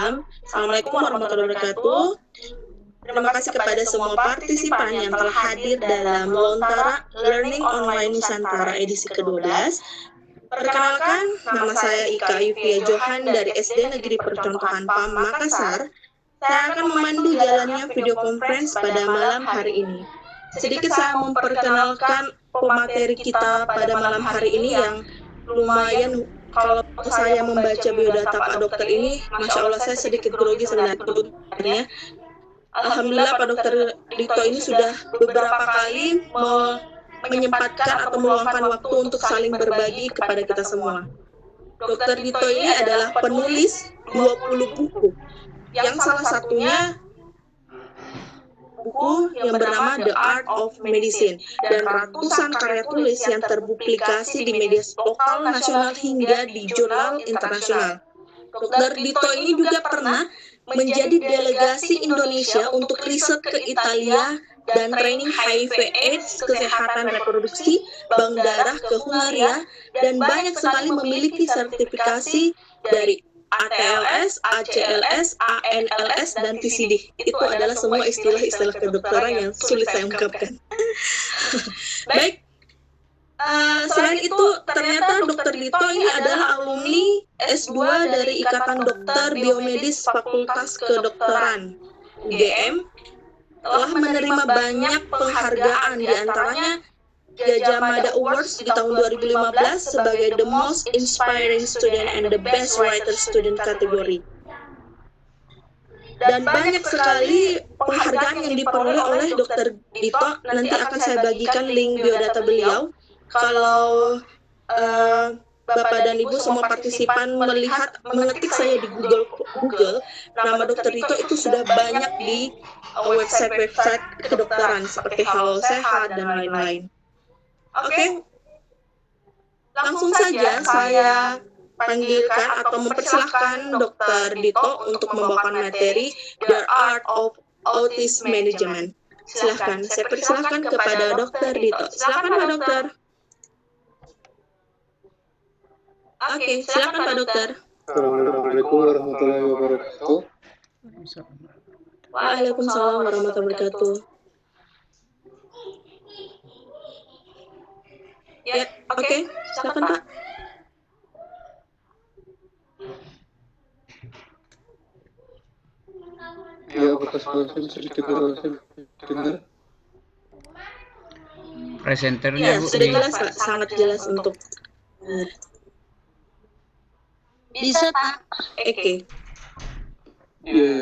malam. Assalamualaikum warahmatullahi wabarakatuh. Terima kasih kepada semua partisipan yang telah hadir dalam Lontara Learning Online Nusantara edisi ke-12. Perkenalkan, nama saya Ika Yuvia Johan dari SD Negeri Percontohan PAM Makassar. Saya akan memandu jalannya video conference pada malam hari ini. Sedikit saya memperkenalkan pemateri kita pada malam hari ini yang lumayan. Kalau saya membaca biodata Pak Dokter ini, Masya Allah saya sedikit grogi sebenarnya. Alhamdulillah Pak Dokter Dito ini sudah beberapa kali menyempatkan atau meluangkan waktu untuk saling berbagi kepada kita semua. Dokter Dito ini adalah penulis 20 buku, yang salah satunya buku yang bernama The Art of Medicine, dan ratusan karya tulis yang terpublikasi di media lokal, nasional, hingga di jurnal internasional. Dr. Dito ini juga pernah menjadi delegasi Indonesia untuk riset ke Italia dan training HIV/AIDS, kesehatan reproduksi, bank darah ke Hungaria, dan banyak sekali memiliki sertifikasi dari ATLS, ACLS, ANLS, dan TCD. Itu adalah semua istilah-istilah kedokteran yang sulit saya ungkapkan. Baik, selain itu ternyata Dr. Dito ini adalah alumni S2 dari Ikatan Dokter Biomedis Fakultas Kedokteran UGM, telah menerima banyak penghargaan, diantaranya Gajah Mada Awards di tahun 2015 sebagai The Most Inspiring Student and the Best Writer Student kategori. Dan banyak sekali penghargaan yang diperoleh oleh Dr. Dito. Nanti akan saya bagikan link biodata beliau. Kalau Bapak dan Ibu semua partisipan mengetik saya di Google, nama Dr. Dito itu sudah banyak di website kedokteran seperti Halo Sehat dan lain-lain. Oke, langsung saja saya panggilkan atau mempersilahkan Dr. Dito untuk membawakan materi The Art of Autism Management. Silahkan, saya persilahkan kepada Dr. Dito. Silahkan Pak Dokter. Oke, silahkan Pak Dokter. Assalamualaikum warahmatullahi wabarakatuh. Waalaikumsalam warahmatullahi wabarakatuh. Ya, oke, silakan Pak. Ya, apakah suara saya sedikit dengar? Presenternya Ya, Bu. sudah jelas Pak, sangat jelas untuk. Bisa Pak. Oke.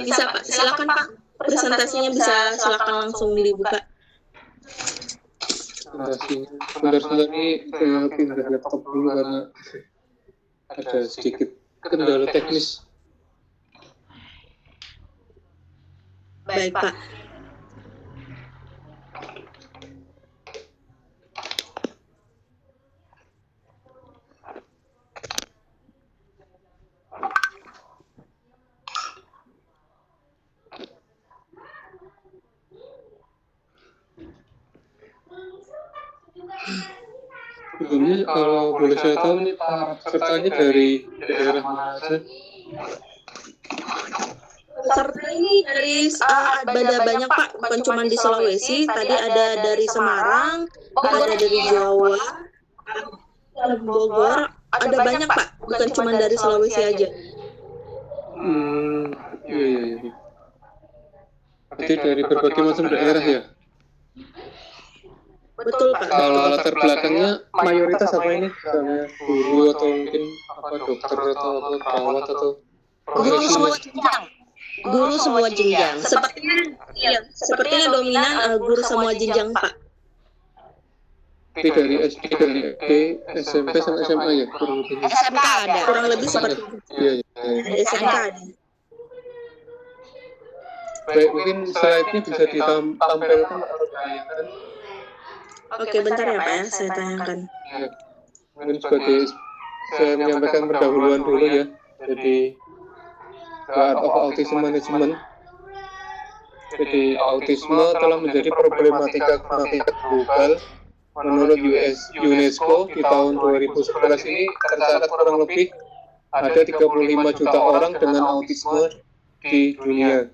Bisa Pak, silakan Pak. Presentasinya bisa silakan langsung dibuka. Terima kasih. Sebentar ini saya pindah laptop dulu karena ada sedikit kendala teknis. Baik Pak. Sebelumnya kalau boleh saya tahu nih para pesertanya dari daerah mana saja? Peserta ini dari ada banyak Pak, bukan cuma di Sulawesi. Tadi ada dari Semarang, ada dari Jawa, ada Bogor, ada banyak Pak, bukan cuma dari Sulawesi aja. Iya. Berarti dari berbagai macam daerah ya? Betul Pak. Kalau latar belakangnya mayoritas apa ini? Misalnya guru atau mungkin dokter atau perawat atau profesi? Guru semua jenjang. Sepertinya dominan guru semua jenjang Pak. Tapi dari SD, dari SMP sama SMA ya? SMK ada. Kurang lebih seperti itu. Iya. SMK ada. Baik, mungkin slide-nya bisa ditampilkan atau ditayangkan. Oke, bentar ya Pak ya, saya tayangkan. Ya, mungkin sebagai saya menyampaikan pendahuluan dulu ya. Jadi The Art of Autism Management. Jadi autisme telah menjadi problematika global menurut UNESCO di tahun 2011 ini tercatat kurang lebih ada 35 juta orang dengan autisme di dunia.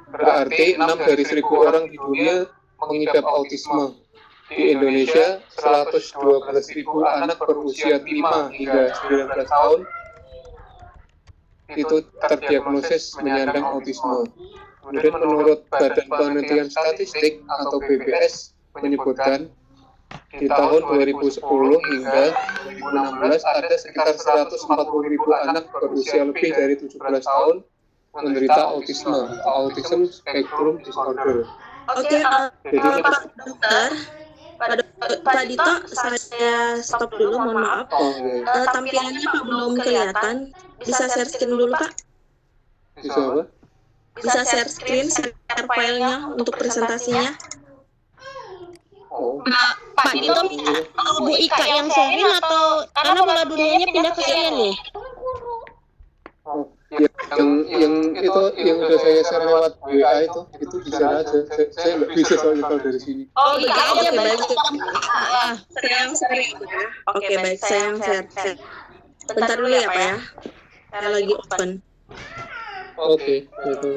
Berarti 6 dari 1.000 orang di dunia mengidap autisme. Di Indonesia, 112.000 anak berusia 5 hingga 19 tahun itu terdiagnosis menyandang autisme. Kemudian menurut Badan Penelitian Statistik atau BPS menyebutkan di tahun 2010 hingga 2016 ada sekitar 140.000 anak berusia lebih dari 17 tahun menderita autisme atau autism spectrum disorder. Oke, Jadi Pak Dokter, Pak Dito, saya stop dulu, mohon maaf. Tampilannya Pak belum kelihatan. Bisa share screen dulu, Pak? bisa apa? Bisa share screen, share filenya untuk presentasinya. Oh, Pak Dito minta Bu Ika yang sharing atau karena bola dunianya pindah ke saya nih? oh. Yang itu yang udah saya share lewat WA itu bisa aja. Saya nggak bisa soalnya kalau dari sini. Oh, Ika iya, aja oke, baik. Ah, Saya yang share. Oke, baik, saya yang share. Bentar dulu ya, Pak ya. Saya lagi open. Oke, itu.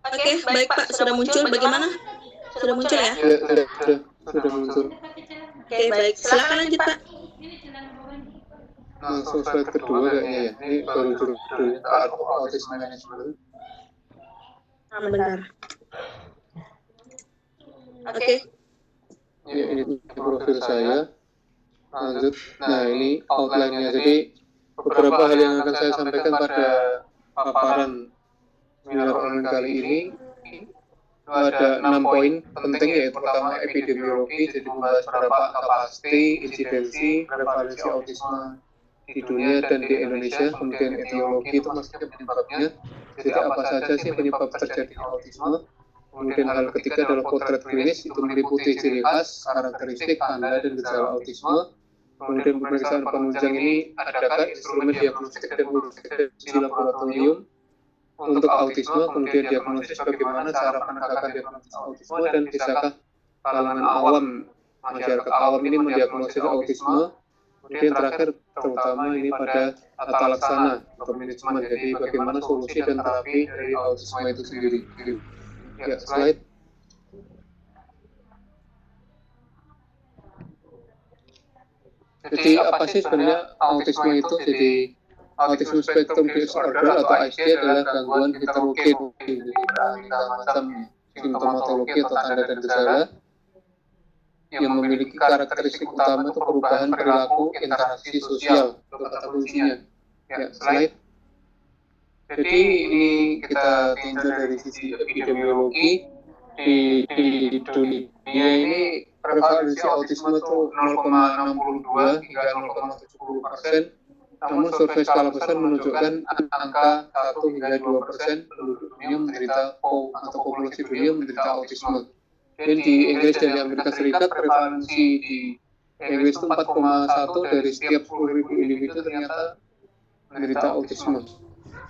Oke, baik Pak, sudah muncul. Bagaimana? Sudah muncul ya? Sudah muncul. Oke, baik. Silakan lanjut Pak. Langsung slide kedua kayaknya ya. Ini baru judulnya Art of Autism Management. Bentar. Oke. Ini profil saya. Lanjut. Nah, ini outline-nya. Jadi beberapa hal yang akan saya sampaikan pada paparan seminar online kali ini ada 6 poin penting, yaitu pertama epidemiologi, jadi membahas berapa angka pasti, insidensi, prevalensi autisme di dunia dan di Indonesia. Kemudian etiologi, itu maksudnya penyebabnya, jadi apa saja sih penyebab terjadinya autisme. Kemudian hal ketiga adalah potret klinis, itu meliputi ciri khas, karakteristik, tanda, dan gejala autisme. Kemudian pemeriksaan penunjang ini adakah instrumen diagnostik dan uji laboratorium untuk autisme, kemudian diagnosis bagaimana cara penegakan diagnosis autisme, dan bisakah kalangan awam, masyarakat awam ini mendiagnosis autisme. Kemudian terakhir terutama ini pada tata laksana atau manajemen, jadi bagaimana solusi dan terapi dari autisme itu sendiri. Ya, slide. Jadi apa sih sebenarnya autisme itu? Jadi Autism Spectrum Disorder atau ASD adalah gangguan heterogen, beraneka macam simptomatologi atau tanda dan gejala yang memiliki karakteristik utama itu perubahan perilaku interaksi sosial atau kata kuncinya. Ya, slide. Jadi ini kita tinjau dari sisi epidemiologi di dunia ini prevalensi autisme itu 0,62 hingga 0,70%. Namun survei skala besar menunjukkan angka 1 hingga 2% penduduk dunia menderita atau populasi dunia menderita autisme. Dan di Inggris dan di Amerika Serikat prevalensi di Inggris itu 4,1 dari setiap 10.000 individu ternyata menderita autisme.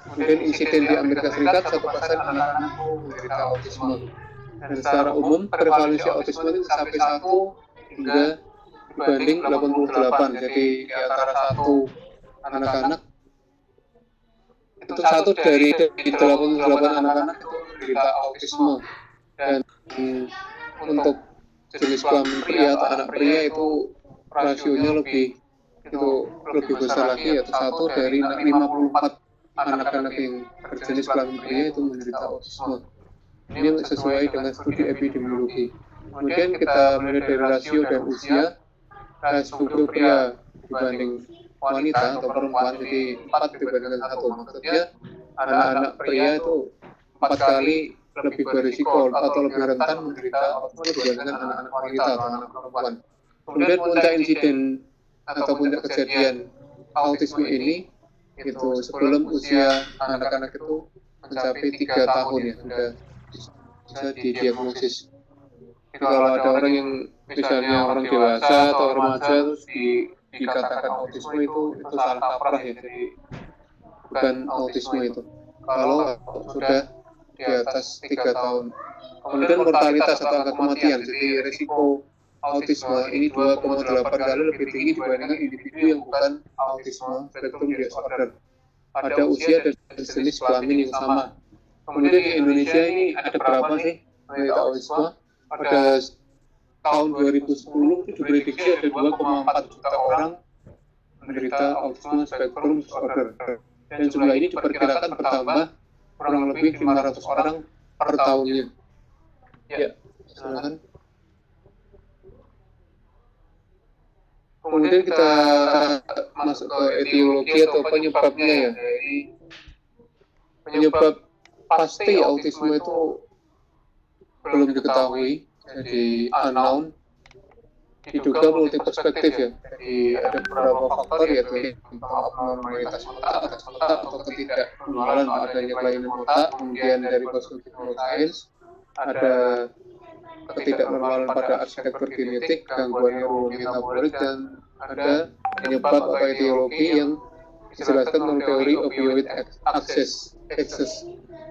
Kemudian insiden di Amerika Serikat 1% anak-anak menderita autisme. Dan secara umum prevalensi autisme itu sampai 1 hingga dibanding 88. Jadi di antara 1 anak-anak itu 1 dari 88 anak-anak itu menderita autisme. Dan untuk jenis kelamin pria atau anak pria itu rasionya lebih besar lagi, yaitu 1 dari 54 anak-anak yang berjenis kelamin pria itu menderita autisme. Ini sesuai dengan studi epidemiologi. Kemudian kita mulai dari rasio dan usia. Rasio pria dibanding wanita atau perempuan, jadi 4 dibandingkan 1. Maksudnya anak-anak pria itu 4 kali lebih berisiko atau lebih rentan menderita autisme dibandingkan anak-anak wanita atau anak perempuan. Kemudian puncak insiden atau puncak kejadian autisme ini itu sebelum usia anak-anak itu mencapai 3 tahun ya, sudah bisa didiagnosis. Jadi kalau ada orang yang misalnya orang dewasa atau remaja terus dikatakan autisme itu salah kaprah ya. Jadi bukan autisme itu. Kalau sudah di atas 3 tahun. Kemudian mortalitas atau angka kematian, jadi risiko autisme ini 2,8 kali lebih tinggi dibandingkan individu yang bukan autisme spektrum disorder pada usia dan jenis kelamin yang sama. Kemudian di Indonesia ini ada berapa sih penderita autisme? Pada tahun 2010 itu diprediksi ada 2,4 juta orang menderita autisme spektrum disorder. Dan jumlah ini diperkirakan bertambah kurang lebih 500 orang per tahunnya. Ya, silakan. Kemudian kita masuk ke etiologi atau penyebabnya ya. Jadi penyebab pasti autisme itu belum diketahui, jadi unknown. Diduga multi perspektif ya. Jadi ada beberapa faktor yaitu abnormalitas otak atau ketidaknormalan adanya kelainan otak, kemudian dari perspektif neuroscience ada ketidaknormalan pada arsitektur genetik, gangguan neurometabolik, dan ada penyebab atau etiologi yang dijelaskan melalui teori opioid access.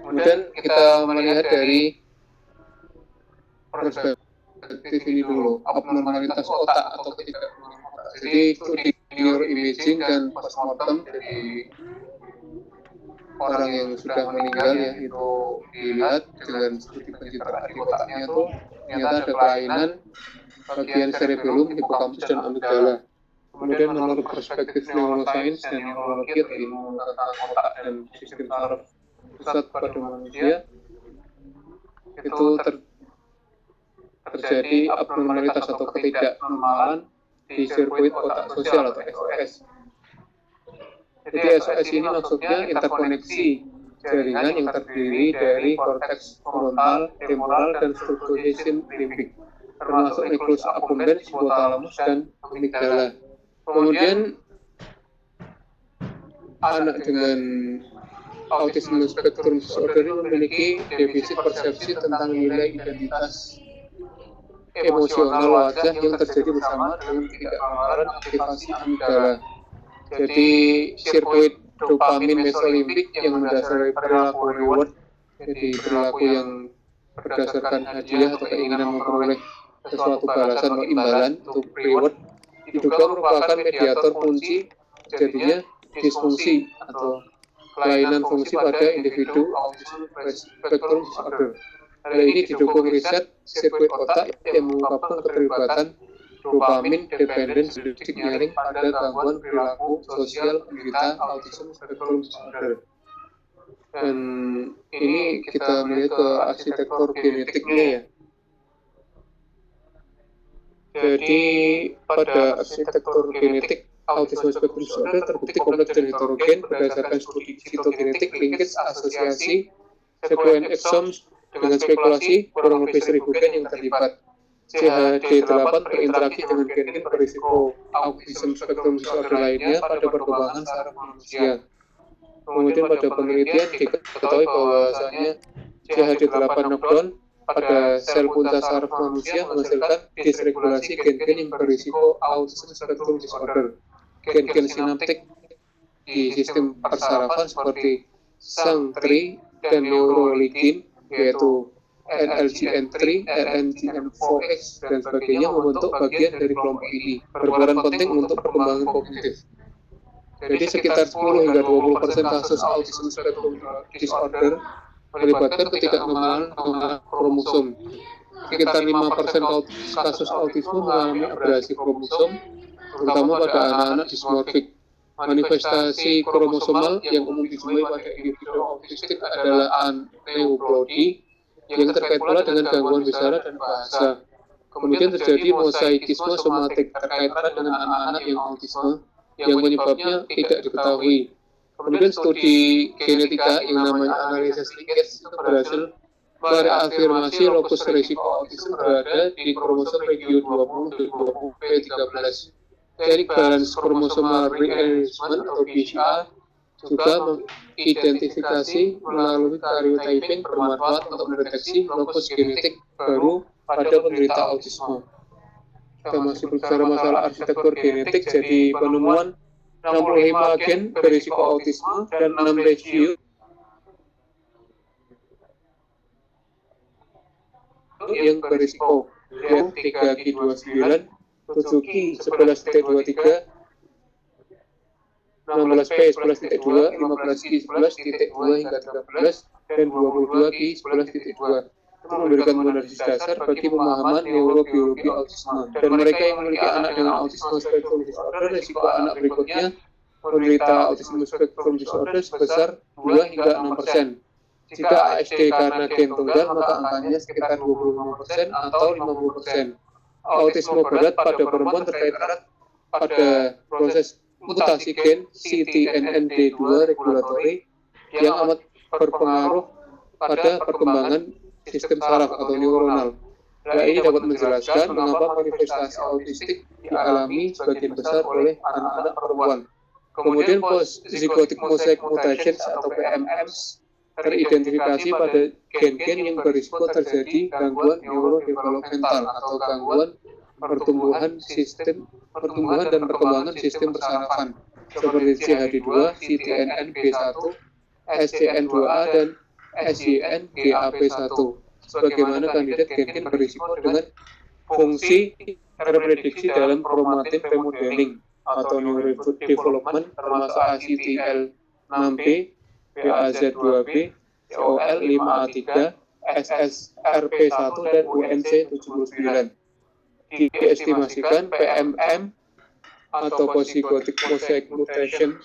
Kemudian kita melihat dari perspektif ini dulu, abnormalitas otak atau ketidaknormalan otak. Jadi itu di neuroimaging dan postmortem, jadi orang yang sudah meninggal ya itu dilihat dengan studi pencitraan di otaknya itu ternyata ada kelainan bagian cerebellum, hippocampus, dan amigdala. Kemudian menurut perspektif neuroscience dan neurologi atau ilmu tentang otak dan sistem saraf pusat pada manusia itu terjadi abnormalitas atau ketidaknormalan di sirkuit otak sosial atau SOS. Jadi SOS ini maksudnya interkoneksi jaringan yang terdiri dari korteks frontal, temporal, dan strukturasi limbik, termasuk nucleus accumbens, hipotalamus, dan amigdala. Kemudian anak dengan autisme spektrum disorder ini memiliki defisit persepsi tentang nilai identitas emosional wajah yang terjadi bersama dengan ketidaknormalan aktivasi amigdala. Jadi sirkuit dopamin mesolimbik yang mendasari perilaku reward, jadi perilaku yang berdasarkan hadiah atau keinginan memperoleh sesuatu balasan atau imbalan untuk reward, diduga merupakan mediator kunci jadinya disfungsi atau kelainan fungsi pada individu autism spektrum disorder. Hal ini didukung riset sirkuit otak yang mengungkapkan keterlibatan dopamin dependent signaling pada gangguan perilaku sosial penderita autism spektrum disorder. Dan ini kita melihat ke arsitektur genetiknya ya. Jadi pada arsitektur genetik autisme spektrum disorder terbukti kompleks dan heterogen berdasarkan studi sitogenetik, linkage, asosiasi, sekuen eksom dengan spekulasi kurang lebih 1000 gen yang terlibat. CHD8 berinteraksi dengan gen-gen berisiko autism spektrum disorder lainnya pada perkembangan saraf manusia. Kemudian pada penelitian diketahui bahwasanya CHD8 knockdown pada sel punca saraf manusia menghasilkan disregulasi gen-gen yang berisiko autism spektrum disorder. Gen-gen sinaptik di sistem persarafan seperti SANG3 dan neuroligin yaitu NLGN3, LNGN4X, dan sebagainya membentuk bagian dari kelompok ini, berperan penting untuk perkembangan kognitif. Jadi sekitar 10 hingga 20% kasus autism spektrum disorder melibatkan ketidaknormalan kromosom. Sekitar 5% kasus autisme mengalami abrasi kromosom, terutama pada anak-anak dysmorphic. Manifestasi kromosomal yang umum dijumpai pada individu autistik adalah aneuploidi, yang terkait pula dengan gangguan bicara dan bahasa. Kemudian terjadi mosaikisme somatik terkait dengan anak-anak yang autisme yang menyebabnya tidak diketahui. Kemudian studi genetika yang namanya analisis linkage itu berhasil mereafirmasi lokus risiko autisme berada di kromosom region 20 dan 20p13. Teknik balance chromosomal rearrangement atau BCA juga mengidentifikasi melalui karyotyping bermanfaat untuk mendeteksi lokus genetik baru pada penderita autisme. Kita masih berbicara masalah arsitektur genetik, jadi penemuan 65 gen berisiko autisme dan 6 regio yang berisiko, yang 3Q29, 7Q 11.23, 16P 11.2, 15Q 11.2 hingga 13, dan 22Q 11.2. Itu memberikan analisis dasar bagi pemahaman neurobiologi autisme. Dan mereka yang memiliki anak dengan autisme spektrum disorder, risiko anak berikutnya menderita autisme spektrum disorder sebesar 2 hingga 6%. Jika ASD karena gen tunggal, maka angkanya sekitar 25% atau 50%. Autisme berat pada perempuan terkait erat pada proses mutasi gen CTNND2 regulatory yang amat berpengaruh pada perkembangan sistem saraf atau neuronal. Nah, ini dapat menjelaskan mengapa manifestasi autistik dialami sebagian besar oleh anak-anak perempuan. Kemudian post-zygotic mosaic mutations atau PMMs teridentifikasi pada gen-gen yang berisiko terjadi gangguan neurodevelopmental atau gangguan pertumbuhan dan perkembangan sistem persarafan seperti CHD2, CTNNB1, SCN2A, dan SYNGAP1 sebagaimana kandidat gen-gen berisiko dengan fungsi terprediksi dalam chromatin remodeling atau neurodevelopment termasuk ACTL6B, BAZ2B, COL5A3, SSRP1, dan UNC79. Diestimasikan PMM atau post-zygotic mosaic mutation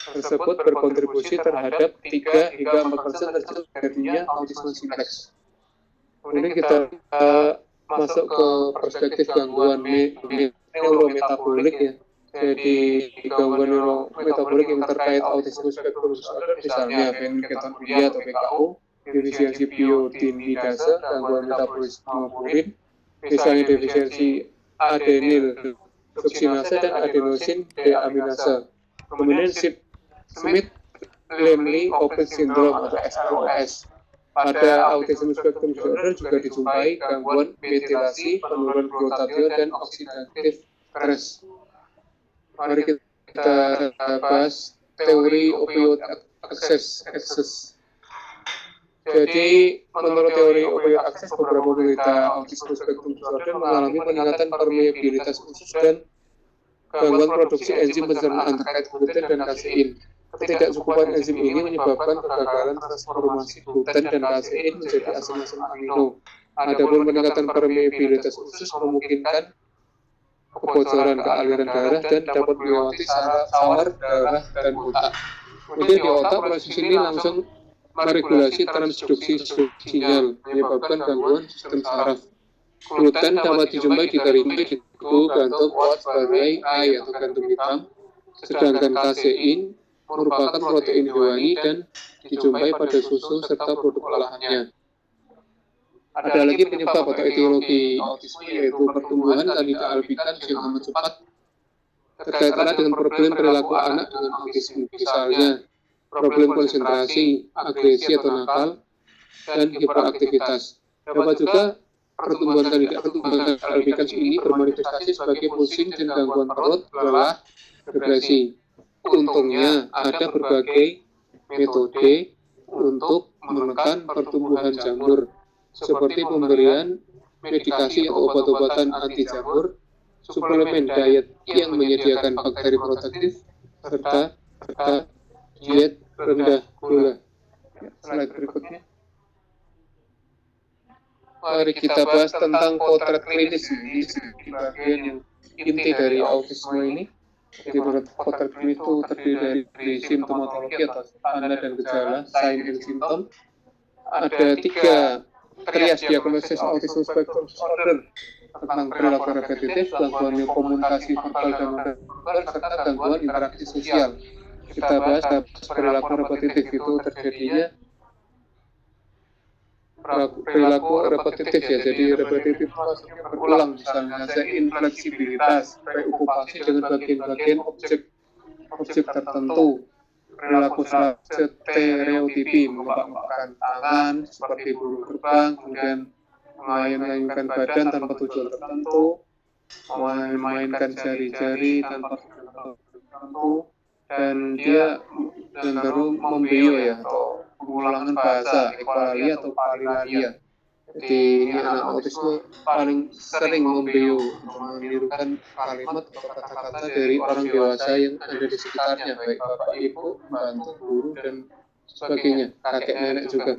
tersebut berkontribusi terhadap 3 hingga 4% terjadinya autisme simpleks. Kemudian kita masuk ke perspektif gangguan neurometabolik ya. Jadi gangguan neurometabolik yang terkait autisme spektrum disorder misalnya phenylketonuria atau PKU, defisiensi biodinidase, gangguan metabolisme purin, misalnya defisiensi adenil suksinase dan adenosin deaminase. Kemudian Smith-Lemli Open Syndrome atau SLOS. Pada autisme spektrum disorder juga dijumpai gangguan metilasi, penurunan glutathione, dan oksidatif stres. Mari kita bahas teori opioid access. Jadi, menurut teori opioid access, beberapa penderita autisme spektrum disorder mengalami peningkatan permeabilitas usus dan gangguan produksi enzim pencernaan terkait gluten dan kasein. Ketidakcukupan enzim ini menyebabkan kegagalan transformasi gluten dan kasein menjadi asam-asam amino. Adapun peningkatan permeabilitas usus memungkinkan kebocoran ke aliran darah dan dapat melewati sawar darah dan otak. Kemudian di otak proses ini langsung meregulasi transduksi sinyal, menyebabkan gangguan sistem saraf. Gluten dapat dijumpai di terigu, gandum, oat, barai, atau gandum hitam, sedangkan kasein merupakan protein hewani dan dijumpai pada susu serta produk olahannya. Ada lagi penyebab atau etiologi autisme yaitu pertumbuhan kandidat albicans yang amat cepat terkait erat dengan problem perilaku anak dengan autisme, misalnya problem konsentrasi, agresi atau nakal, dan hiperaktivitas. Dapat juga pertumbuhan kandidat albicans ini bermanifestasi sebagai pusing dan gangguan perut, lelah, depresi. Untungnya ada berbagai metode untuk menekan pertumbuhan jamur, seperti pemberian medikasi atau obat-obatan anti jamur, suplemen diet yang menyediakan bakteri protektif, serta diet rendah gula. Slide berikutnya. Mari kita bahas tentang potret klinis ini di bagian yang inti dari autisme ini. Jadi menurut potret klinis itu terdiri dari simptomatologi atau tanda dan gejala, sign and symptom. Ada 3 trias diagnosis autisme spektrum disorder tentang perilaku repetitif, gangguan komunikasi verbal dan non-verbal, serta gangguan interaksi sosial. Kita bahas perilaku repetitif itu terjadinya perilaku repetitif ya, jadi repetitif maksudnya berulang, misalnya infleksibilitas, preokupasi dengan bagian-bagian objek tertentu, perilaku stereotipi, mengebak-ngebakkan tangan seperti burung terbang, kemudian mengayun-ayunkan badan tanpa tujuan tertentu, memainkan jari-jari tanpa tujuan tertentu. tertentu dan dia dan baru membeyo ya atau pengulangan bahasa equalalia atau palilalia. Jadi ini anak autisme paling sering membeyo atau menirukan kalimat atau kata-kata dari orang dewasa yang ada di sekitarnya, baik bapak, ibu, pembantu, guru dan sebagainya, kakek nenek juga.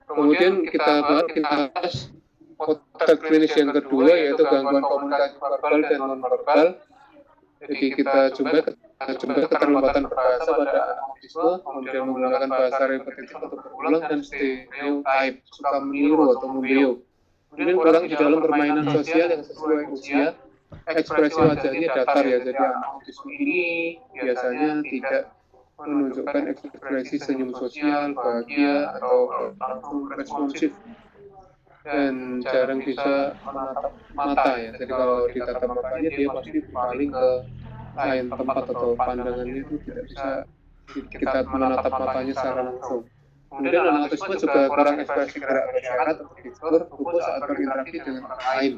Kemudian kita bahas potret klinis yang kedua yaitu gangguan komunikasi verbal dan non-verbal. Jadi kita coba keterlambatan berbahasa pada anak autisme, kemudian menggunakan bahasa repetitif atau berulang dan stereotype, suka meniru atau membeyo. Kemudian kurang di dalam permainan sosial yang sesuai usia, ekspresi wajahnya datar ya, jadi anak autisme ini biasanya tidak menunjukkan ekspresi senyum sosial, bahagia atau langsung responsif dan jarang bisa menatap mata ya. Jadi kalau ditatap matanya dia pasti paling ke lain tempat atau pandangannya itu tidak bisa kita menatap matanya secara langsung. Kemudian anak autisme juga kurang ekspresi gerak isyarat atau gestur tubuh saat berinteraksi dengan orang lain.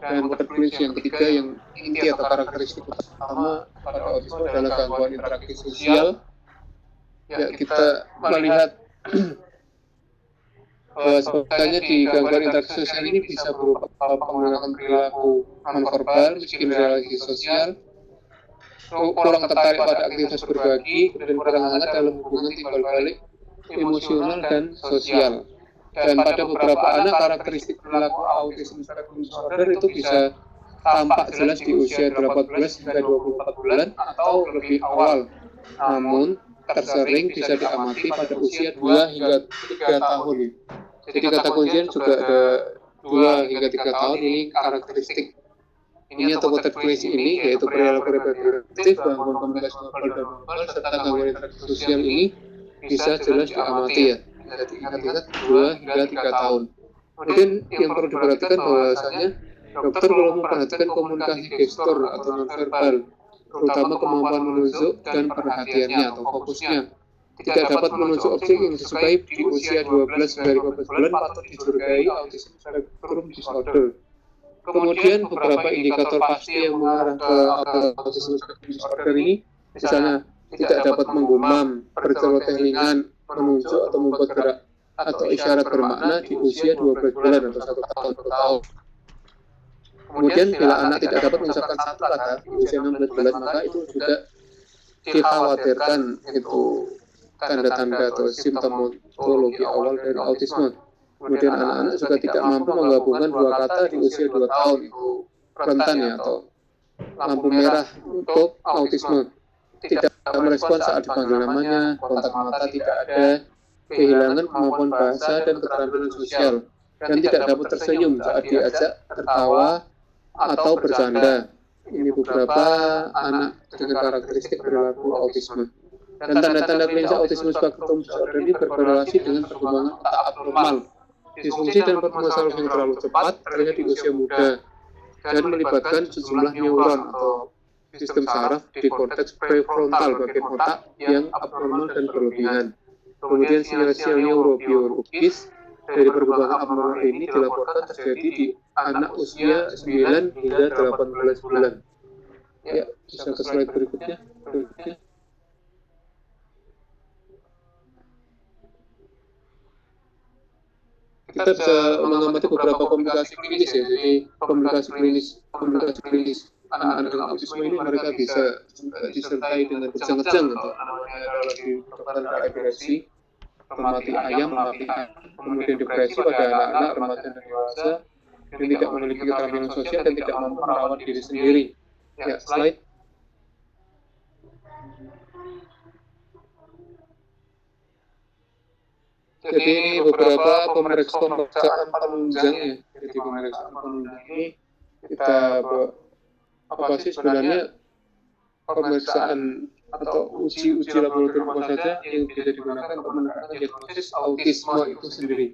Dan potret klinis yang ketiga yang inti atau karakteristik utama pada autisme adalah gangguan interaksi sosial. Ya, kita melihat bahwa sebenarnya di gangguan interaksi sosial ini bisa berupa menggunakan perilaku nonverbal, miskin relasi sosial, kurang tertarik pada aktivitas berbagi, kemudian kurang hangat dalam hubungan timbal balik emosional dan sosial. Dan pada beberapa anak karakteristik perilaku autism spectrum disorder itu bisa tampak jelas di usia 18 hingga 24 bulan atau lebih awal. Namun tersering bisa diamati pada usia 2 hingga 3 tahun. Jadi kata kuncinya juga ada 2 hingga 3 tahun ini karakteristik ini atau potret klinis ini yaitu perilaku repetitif, gangguan komunikasi verbal dan non-verbal serta gangguan interaksi sosial ini bisa jelas diamati ya. Jadi ingat-ingat 2 hingga 3 tahun. Kemudian yang perlu diperhatikan bahwasanya dokter perlu memperhatikan komunikasi gestur atau nonverbal, terutama kemampuan menunjuk dan perhatiannya atau fokusnya. Tidak dapat menunjuk objek yang disukai di usia 12 hingga 15 bulan patut dicurigai autism spectrum disorder. Kemudian beberapa indikator pasti yang mengarah ke autism spectrum disorder ini, misalnya tidak dapat menggumam, berceloteh ringan, menunjuk atau membuat gerak atau isyarat bermakna di usia 12 bulan atau 1 tahun per tahun. Kemudian bila anak tidak dapat mengucapkan satu kata di usia 16 bulan, maka itu juga dikhawatirkan itu tanda-tanda atau simptomatologi awal dari autisme. Kemudian anak-anak juga tidak mampu menggabungkan 2 kata di usia 2 tahun, itu rentan ya atau lampu merah untuk autisme. Tidak merespon saat dipanggil namanya, kontak mata tidak ada, kehilangan kemampuan bahasa dan keterampilan sosial, dan tidak dapat tersenyum saat diajak tertawa atau bercanda. Ini beberapa anak dengan karakteristik perilaku autisme. Dan tanda-tanda klinis autisme spektrum disorder ini berkorelasi dengan perkembangan otak abnormal, disfungsi dan permasalahan yang terlalu cepat terlihat di usia muda, dan melibatkan sejumlah neuron atau sistem saraf di korteks prefrontal bagian otak yang abnormal dan berlebihan. Kemudian sinyal-sinyal neurobiologis dari perkembangan abnormal ini dilaporkan terjadi di anak usia 9 hingga 18 bulan. Ya, bisa ke slide berikutnya. Kita bisa mengamati beberapa komplikasi klinis ya. Jadi komplikasi klinis anak-anak dengan autisme ini mereka bisa disertai dengan kejang-kejang atau namanya lagi terkena epilepsi, mati ayam, kemudian depresi pada anak-anak, remaja dan dewasa yang tidak memiliki keterampilan sosial dan tidak mampu merawat diri sendiri. Ya, slide. Jadi beberapa pemeriksaan penunjang ya. Jadi pemeriksaan penunjang ini kita apa sih sebenarnya pemeriksaan atau uji laboratorium apa saja yang bisa digunakan untuk menentukan diagnosis autisme itu sendiri.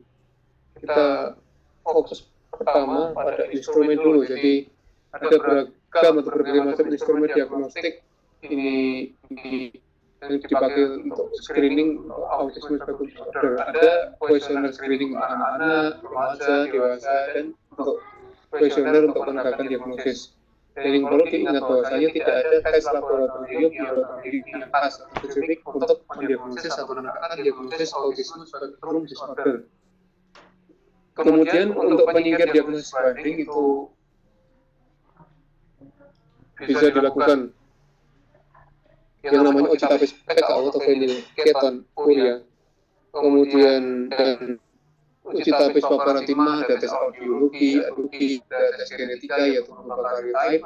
Kita fokus pertama pada instrumen dulu. Jadi ada beragam atau berbagai macam instrumen diagnostik ini yang dipakai untuk screening autisme spektrum disorder. Ada kuesioner screening untuk anak-anak, remaja, dewasa, dan untuk kuesioner untuk menegakkan diagnosis. Dan yang perlu diingat bahwasanya tidak ada tes laboratorium yang berdiri yang pas atau spesifik untuk mendiagnosis atau menegakkan diagnosis autisme spektrum disorder. Kemudian untuk menyingkir diagnosis banding itu bisa dilakukan yang namanya uji tapis PKO atau Keton Urea, kemudian dan uji tapis paparan timah, ada tes audiologi, aduki, ada tes genetika yaitu berupa karyotype,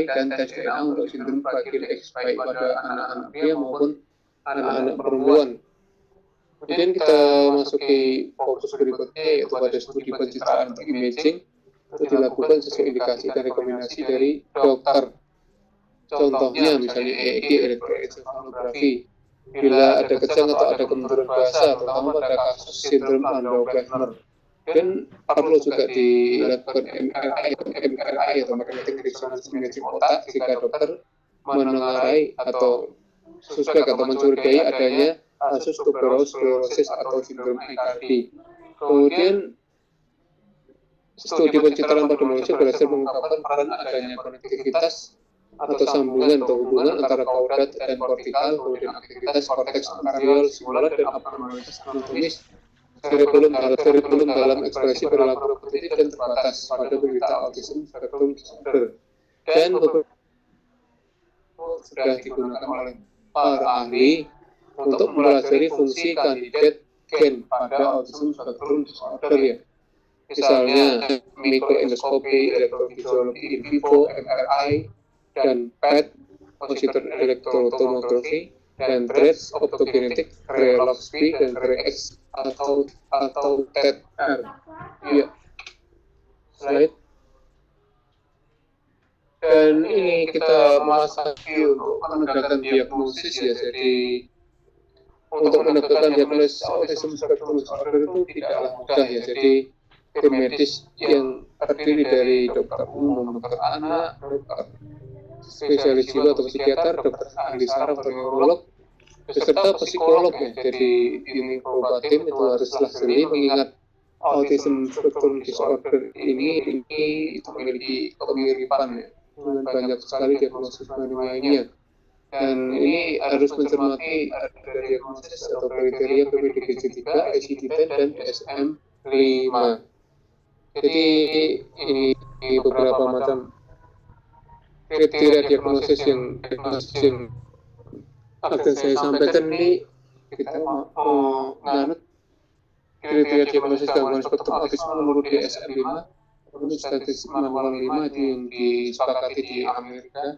dan tes DNA untuk sindrom Fragile X baik pada anak-anak pria maupun anak-anak perempuan. Kemudian kita masuki fokus berikutnya yaitu pada studi pencitraan untuk imaging itu dilakukan sesuai indikasi dan rekomendasi dari dokter. Contohnya misalnya EEG elektroencephalografi. Bila ada kejang atau ada kemunduran bahasa, terutama pada kasus sindrom Landau-Kleffner. Dan perlu juga dilakukan MRI atau magnetic resonance imaging otak jika dokter menengarai atau suspek atau mencurigai adanya kasus tuberous sclerosis atau sindrom EKD. Kemudian studi pencitraan pada manusia berhasil mengungkapkan peran adanya konektivitas atau sambungan atau hubungan antara kaudat dan kortikal, kemudian aktivitas korteks anterior, simulat, dan abnormalitas anatomis cerebellum dalam ekspresi perilaku repetitif dan terbatas pada penderita autism spektrum disorder. Dan beberapa sudah digunakan oleh para ahli untuk mempelajari fungsi kandidat gen pada autism spektrum disorder ya. Misalnya mikroendoskopi, elektrovisuologi in vivo, MRI, dan PET, positron electrotomography, dan trace optogenetik, Krey-Loxp, dan Krey-X atau TET-R. Ya, slide. Dan ini kita masaki untuk menegakkan diagnosis ya. Jadi untuk menegakkan diagnosis autism spektrum disorder itu tidaklah mudah ya. Jadi tim medis yang terdiri dari dokter umum, dokter anak, dokter spesialis jiwa atau psikiater, dokter ahli saraf atau neurolog, beserta psikolog ya. Jadi ini beberapa tim itu haruslah jeli mengingat autism spektrum disorder ini itu memiliki kemiripan ya, dengan banyak sekali diagnosis lainnya. Dan ini harus mencermati ada diagnosis atau kriteria PPDG-3, ICD-10, dan DSM-5. Jadi ini beberapa macam kriteria diagnosis yang akan saya sampaikan ini. Kita menganut kriteria diagnosis gangguan spektrum autisme menurut DSM-5, menurut statistik manual 5 itu yang disepakati di Amerika.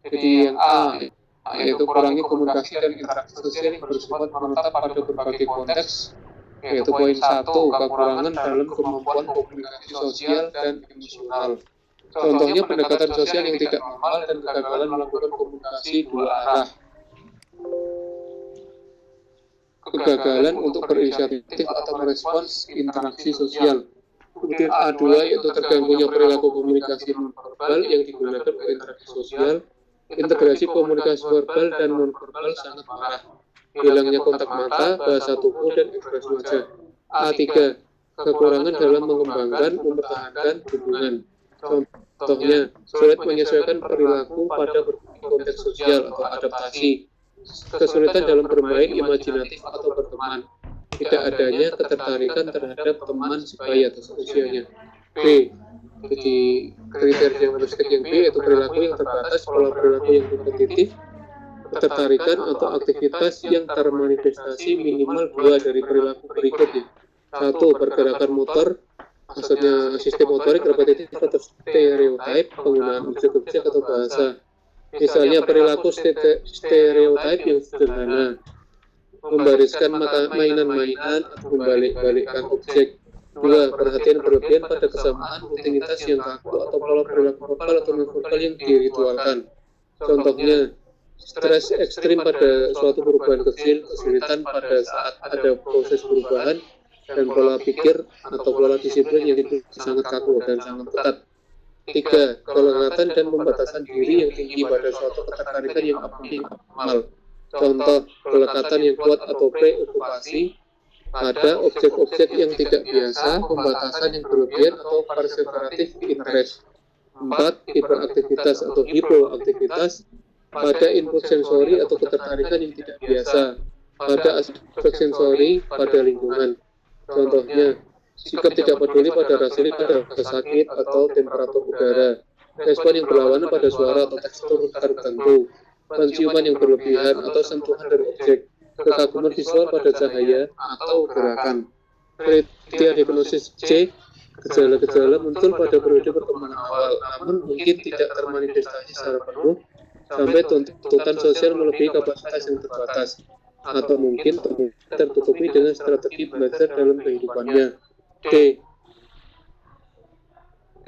Jadi yang A yaitu kurangi komunikasi dan interaksi sosial yang bersifat menetap pada berbagai konteks, yaitu poin 1, kekurangan dalam kemampuan komunikasi sosial dan emosional. Contohnya pendekatan sosial yang tidak normal dan kegagalan melakukan komunikasi dua arah. Kegagalan untuk berinisiatif atau merespons interaksi sosial. Kemudian A2 yaitu terganggunya perilaku komunikasi nonverbal yang digunakan untuk interaksi sosial. Integrasi komunikasi verbal dan nonverbal sangat parah. Hilangnya kontak mata, bahasa tubuh, dan ekspresi wajah. A3 kekurangan dalam mengembangkan, mempertahankan hubungan. Contohnya, sulit menyesuaikan perilaku pada berbagai konteks sosial atau adaptasi, kesulitan dalam bermain imajinatif atau berteman, tidak adanya ketertarikan terhadap teman sebaya atau seusianya. B. Jadi kriteria diagnostik yang B yaitu perilaku yang terbatas, pola perilaku yang kompetitif, ketertarikan atau aktivitas yang termanifestasi minimal 2 dari perilaku berikutnya. 1. Pergerakan motor, maksudnya sistem motorik repetitif atau stereotype, penggunaan objek-objek atau bahasa. Misalnya perilaku stereotype yang sederhana, membariskan mainan-mainan atau membalik-balikkan objek. 2. Perhatian berlebihan pada kesamaan, rutinitas yang kaku atau pola perilaku verbal atau non-verbal yang diritualkan. Contohnya, stres ekstrim pada suatu perubahan kecil, kesulitan pada saat ada proses perubahan, dan pola pikir atau pola disiplin yang sangat kaku dan sangat ketat. 3. Kelekatan dan pembatasan diri yang tinggi pada suatu ketertarikan yang abnormal. Contoh, kelekatan yang kuat atau preokupasi pada objek-objek yang tidak biasa, pembatasan yang berlebihan atau perseverative interest. 4. Hiperaktivitas atau hipoaktivitas pada input sensori atau ketertarikan yang tidak biasa pada aspek sensori pada lingkungan. Contohnya, sikap tidak peduli pada rasa sakit atau temperatur udara, respon yang berlawanan pada suara atau tekstur tertentu, penciuman yang berlebihan atau sentuhan dari objek, kekaguman visual pada cahaya atau gerakan. Kriteria diagnosis C, gejala-gejala muncul pada periode perkembangan awal, namun mungkin tidak termanifestasi secara penuh sampai tuntutan sosial melebihi kapasitas yang terbatas, atau mungkin tertutupi dengan strategi belajar dalam kehidupannya. D.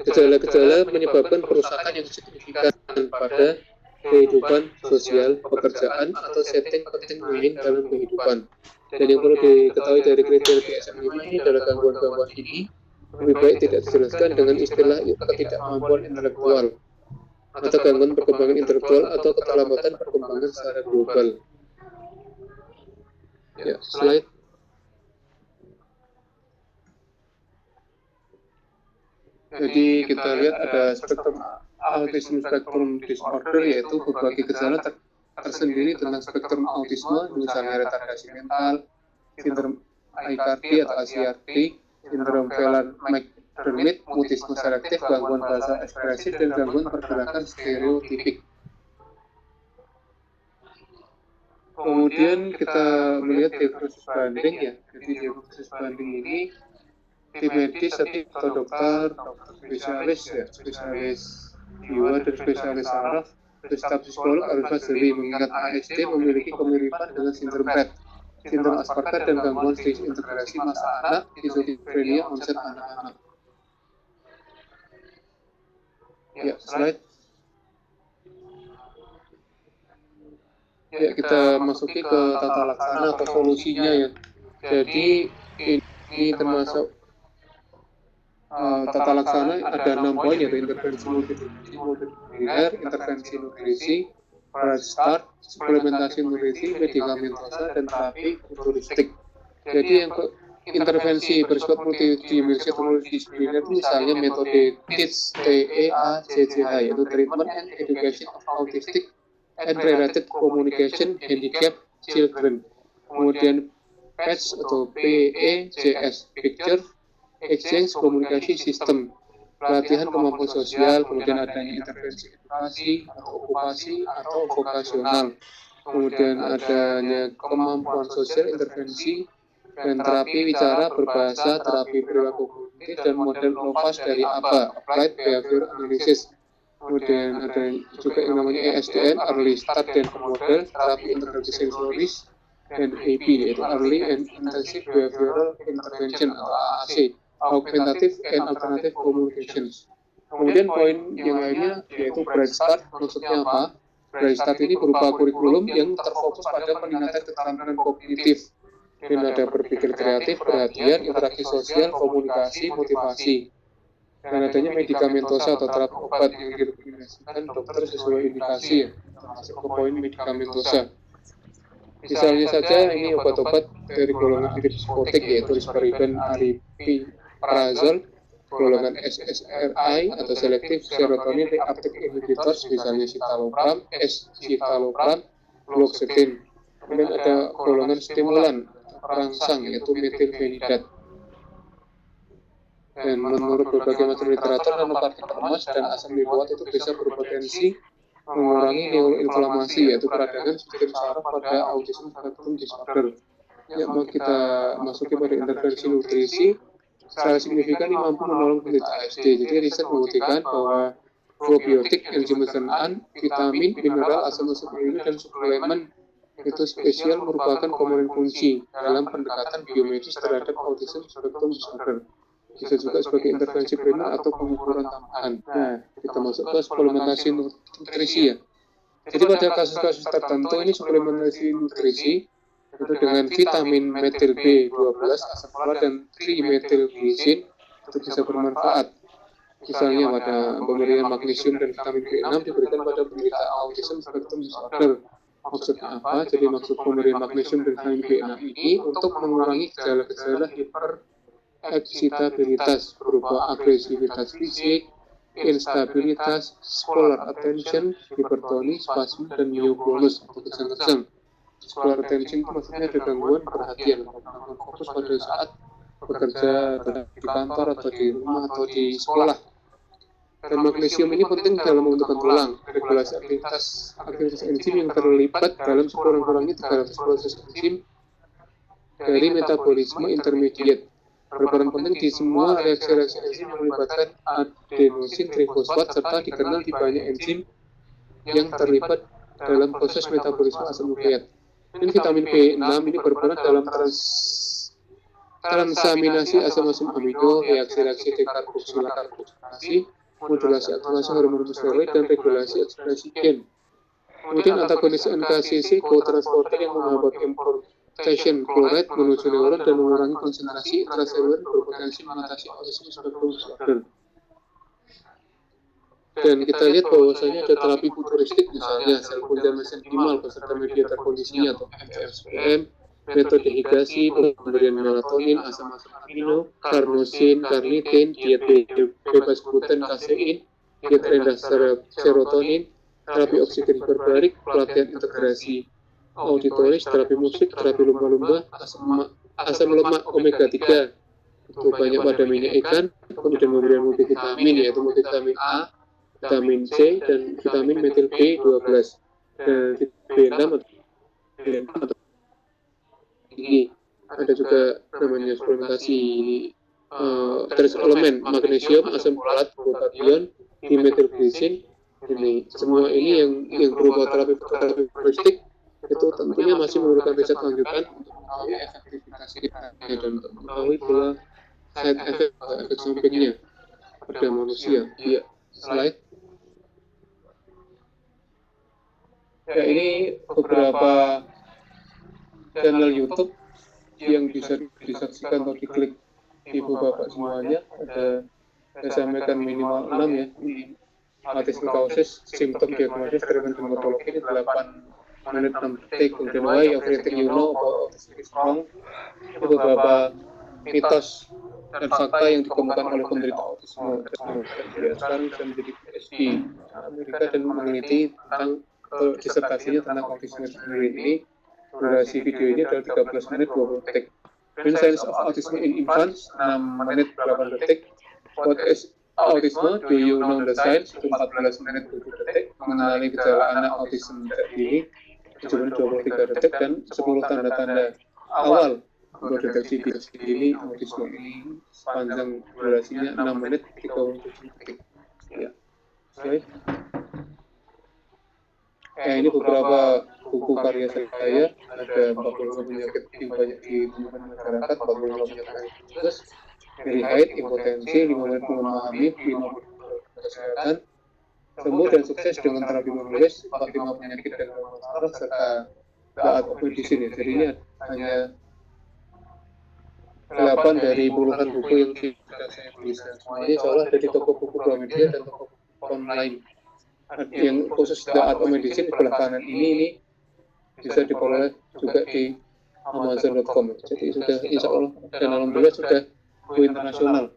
Gejala-gejala menyebabkan kerusakan yang signifikan pada kehidupan sosial, pekerjaan, atau setting penting lain dalam kehidupan. Dan yang perlu diketahui dari kriteria DSM-5 ini adalah gangguan-gangguan ini lebih baik tidak dijelaskan dengan istilah ketidakmampuan intelektual atau gangguan perkembangan intelektual atau keterlambatan perkembangan secara global. Ya, slide. Jadi kita lihat ada spektrum autism spectrum disorder, yaitu berbagai gejala tersendiri tentang spektrum autisme, misalnya retardasi mental, sindrom ICRD atau ACRD, sindrom Phelan-McDermid, mutisme selektif, gangguan bahasa ekspresi, dan gangguan pergerakan stereotipik. Kemudian kita melihat diagnosis banding ya. Jadi diagnosis banding ini tim medis atau dokter spesialis ya, spesialis jiwa dan spesialis saraf, staf psikolog harus jeli mengingat ASD memiliki kemiripan dengan sindrom Rett, sindrom Asperger dan gangguan disintegrasi masa anak, skizofrenia onset anak-anak. Ya, slide. Ya, kita masuki ke tata laksana atau solusinya ya. Jadi ini termasuk tata laksana ada 6 poin, yaitu intervensi multidisipliner, intervensi nutrisi, fresh start, suplementasi nutrisi, medikamentosa, dan terapi futuristik. Jadi yang intervensi bersifat multidisipliner itu misalnya metode TEACH, TEACCH, yaitu Treatment and Education of Autistic and Related Communication Handicapped Children. Kemudian PECS atau PECS, Picture Exchange Komunikasi Sistem, pelatihan kemampuan sosial, kemudian adanya intervensi edukasi atau okupasi atau vokasional, kemudian adanya kemampuan sosial, intervensi dan terapi bicara berbahasa, terapi perilaku kognitif, dan model LOVAS dari ABA, Applied Behavior Analysis. Kemudian ada juga yang namanya ESDN, Early Start dan Model, terapi integrasi sensoris, dan AP, yaitu Early and Intensive Behavioral Intervention atau AAC, Augmentative and Alternative Communications. Kemudian poin yang lainnya yaitu Brain Start. Maksudnya apa? Brain Start ini berupa kurikulum yang terfokus pada peningkatan keterampilan kognitif, dan ada berpikir kreatif, perhatian, interaksi sosial, komunikasi, motivasi. Dan adanya medikamentosa atau terapi obat yang direkomendasikan dokter sesuai indikasi ya, termasuk ke poin medikamentosa. Misalnya saja ini obat-obat dari golongan antipsikotik yaitu risperidone, aripiprazol, golongan SSRI atau Selective Serotonin Reuptake Inhibitors, misalnya citalopram, escitalopram, fluoxetine. Kemudian ada golongan stimulan perangsang yaitu metilfenidat. Dan menurut berbagai macam literatur, nanopartikel emas dan asam lipoat itu bisa berpotensi mengurangi neuroinflamasi, yaitu peradangan sistem saraf pada autism spectrum disorder. Ya, mau kita masuki pada intervensi nutrisi, secara signifikan ini mampu menolong penderita ASD. Jadi riset membuktikan bahwa probiotik, enzim pencernaan, vitamin, mineral, asam amino, dan suplemen itu spesial merupakan komponen kunci dalam pendekatan biomedis terhadap autism spectrum disorder. Bisa juga sebagai intervensi primer atau pengukuran tambahan. Nah, kita masuk ke suplementasi nutrisi ya. Jadi pada kasus-kasus tertentu ini suplementasi nutrisi itu dengan vitamin metil B12, asam folat, dan trimethylglycine itu bisa bermanfaat. Misalnya pada pemberian magnesium dan vitamin B6 diberikan pada penderita autism spectrum disorder. Maksudnya apa? Jadi maksud pemberian magnesium dan vitamin B6 ini untuk mengurangi gejala-gejala excitabilitas berupa agresivitas fisik, instabilitas, polar attention, hipertoni, spasm, dan myoclonus atau kejang-kejang. Polar attention itu maksudnya ada gangguan perhatian, gangguan fokus pada saat bekerja di kantor atau di rumah atau di sekolah. Dan magnesium ini penting dalam pembentukan tulang, regulasi aktivitas enzim yang terlibat dalam sekurang-kurangnya 300 proses enzim dari metabolisme intermediate. Berperan penting di semua reaksi-reaksi enzim yang melibatkan adenosin trifosfat serta dikenal di banyak enzim yang terlibat dalam proses metabolisme asam nukleat. Ini vitamin B6 ini berperan dalam transaminasi asam-asam amino, reaksi-reaksi dekarboksilasi, modulasi aktivasi hormon steroid, dan regulasi ekspresi gen. Kemudian antagonis NKCC co-transporter yang menghambat importation chloride menuju neuron dan mengurangi konsentrasi intraseluler berpotensi mengatasi autisme spektrum disorder. Dan kita lihat bahwasanya ada terapi futuristik, misalnya sel punca mesenchymal beserta mediator kondisinya atau MSPM, metode hidrasi, pemberian melatonin, asam-asam amino, karnosin, karnitin, diet bebas gluten, kasein, diet rendah serotonin, terapi oksigen hiperbarik, pelatihan integrasi auditoris, terapi musik, terapi lumba-lumba, asam lemak omega 3, itu banyak pada minyak ikan, kemudian memberikan multivitamin yaitu multivitamin A, vitamin C, dan vitamin metil B12, dan B6 atau ini ada juga namanya suplementasi trace elemen, magnesium, asam folat, glutathione, dimetilglisin. Ini semua ini yang berupa terapi futuristik itu tentunya masih memerlukan riset lanjutan untuk mengetahui efektivitasnya dan untuk mengetahui pula side effect atau efek sampingnya pada manusia. Ya, slide. Ya, ini beberapa channel YouTube yang bisa disaksikan atau diklik ibu bapak semuanya. Ada saya sampaikan minimal 6 ya. Autism causes, symptom diagnosis, treatment symptomatologi, 8 menit 6 detik. Kemudian why everything you know about autism is wrong. Itu beberapa mitos dan fakta yang dikemukakan oleh penderita autisme. Sekarang bisa menjadi PhD di Amerika dan meneliti tentang disertasinya tentang autisme sendiri ini. Durasi videonya adalah 13 menit 20 detik. Main Science of Autism in Infants 6 menit 8 detik. What is autism? Do you know the science? 14 menit 20 detik. Mengenali gejala anak autism dini 7 menit 23 detik, dan 10 tanda-tanda awal mendeteksi dini autisme ini sepanjang durasinya 6 menit 37 detik. Ya. Oke. Ini beberapa buku karya saya, ada 45 penyakit yang banyak ditemukan masyarakat, 45 penyakit khusus, dari haid, impotensi, 5 menit memahami, 5 kesehatan, sembuh dan sukses dengan terapi menulis, 45 penyakit dan masalah, serta The Art of Medicine. Jadi ini hanya 8 dari puluhan buku yang sudah saya tuliskan. Semuanya seolah ada di toko buku Gramedia dan toko online. Yang khusus The Art of Medicine di belah kanan ini bisa diperoleh juga di Amazon.com. Jadi sudah insya Allah dan alhamdulillah sudah go internasional.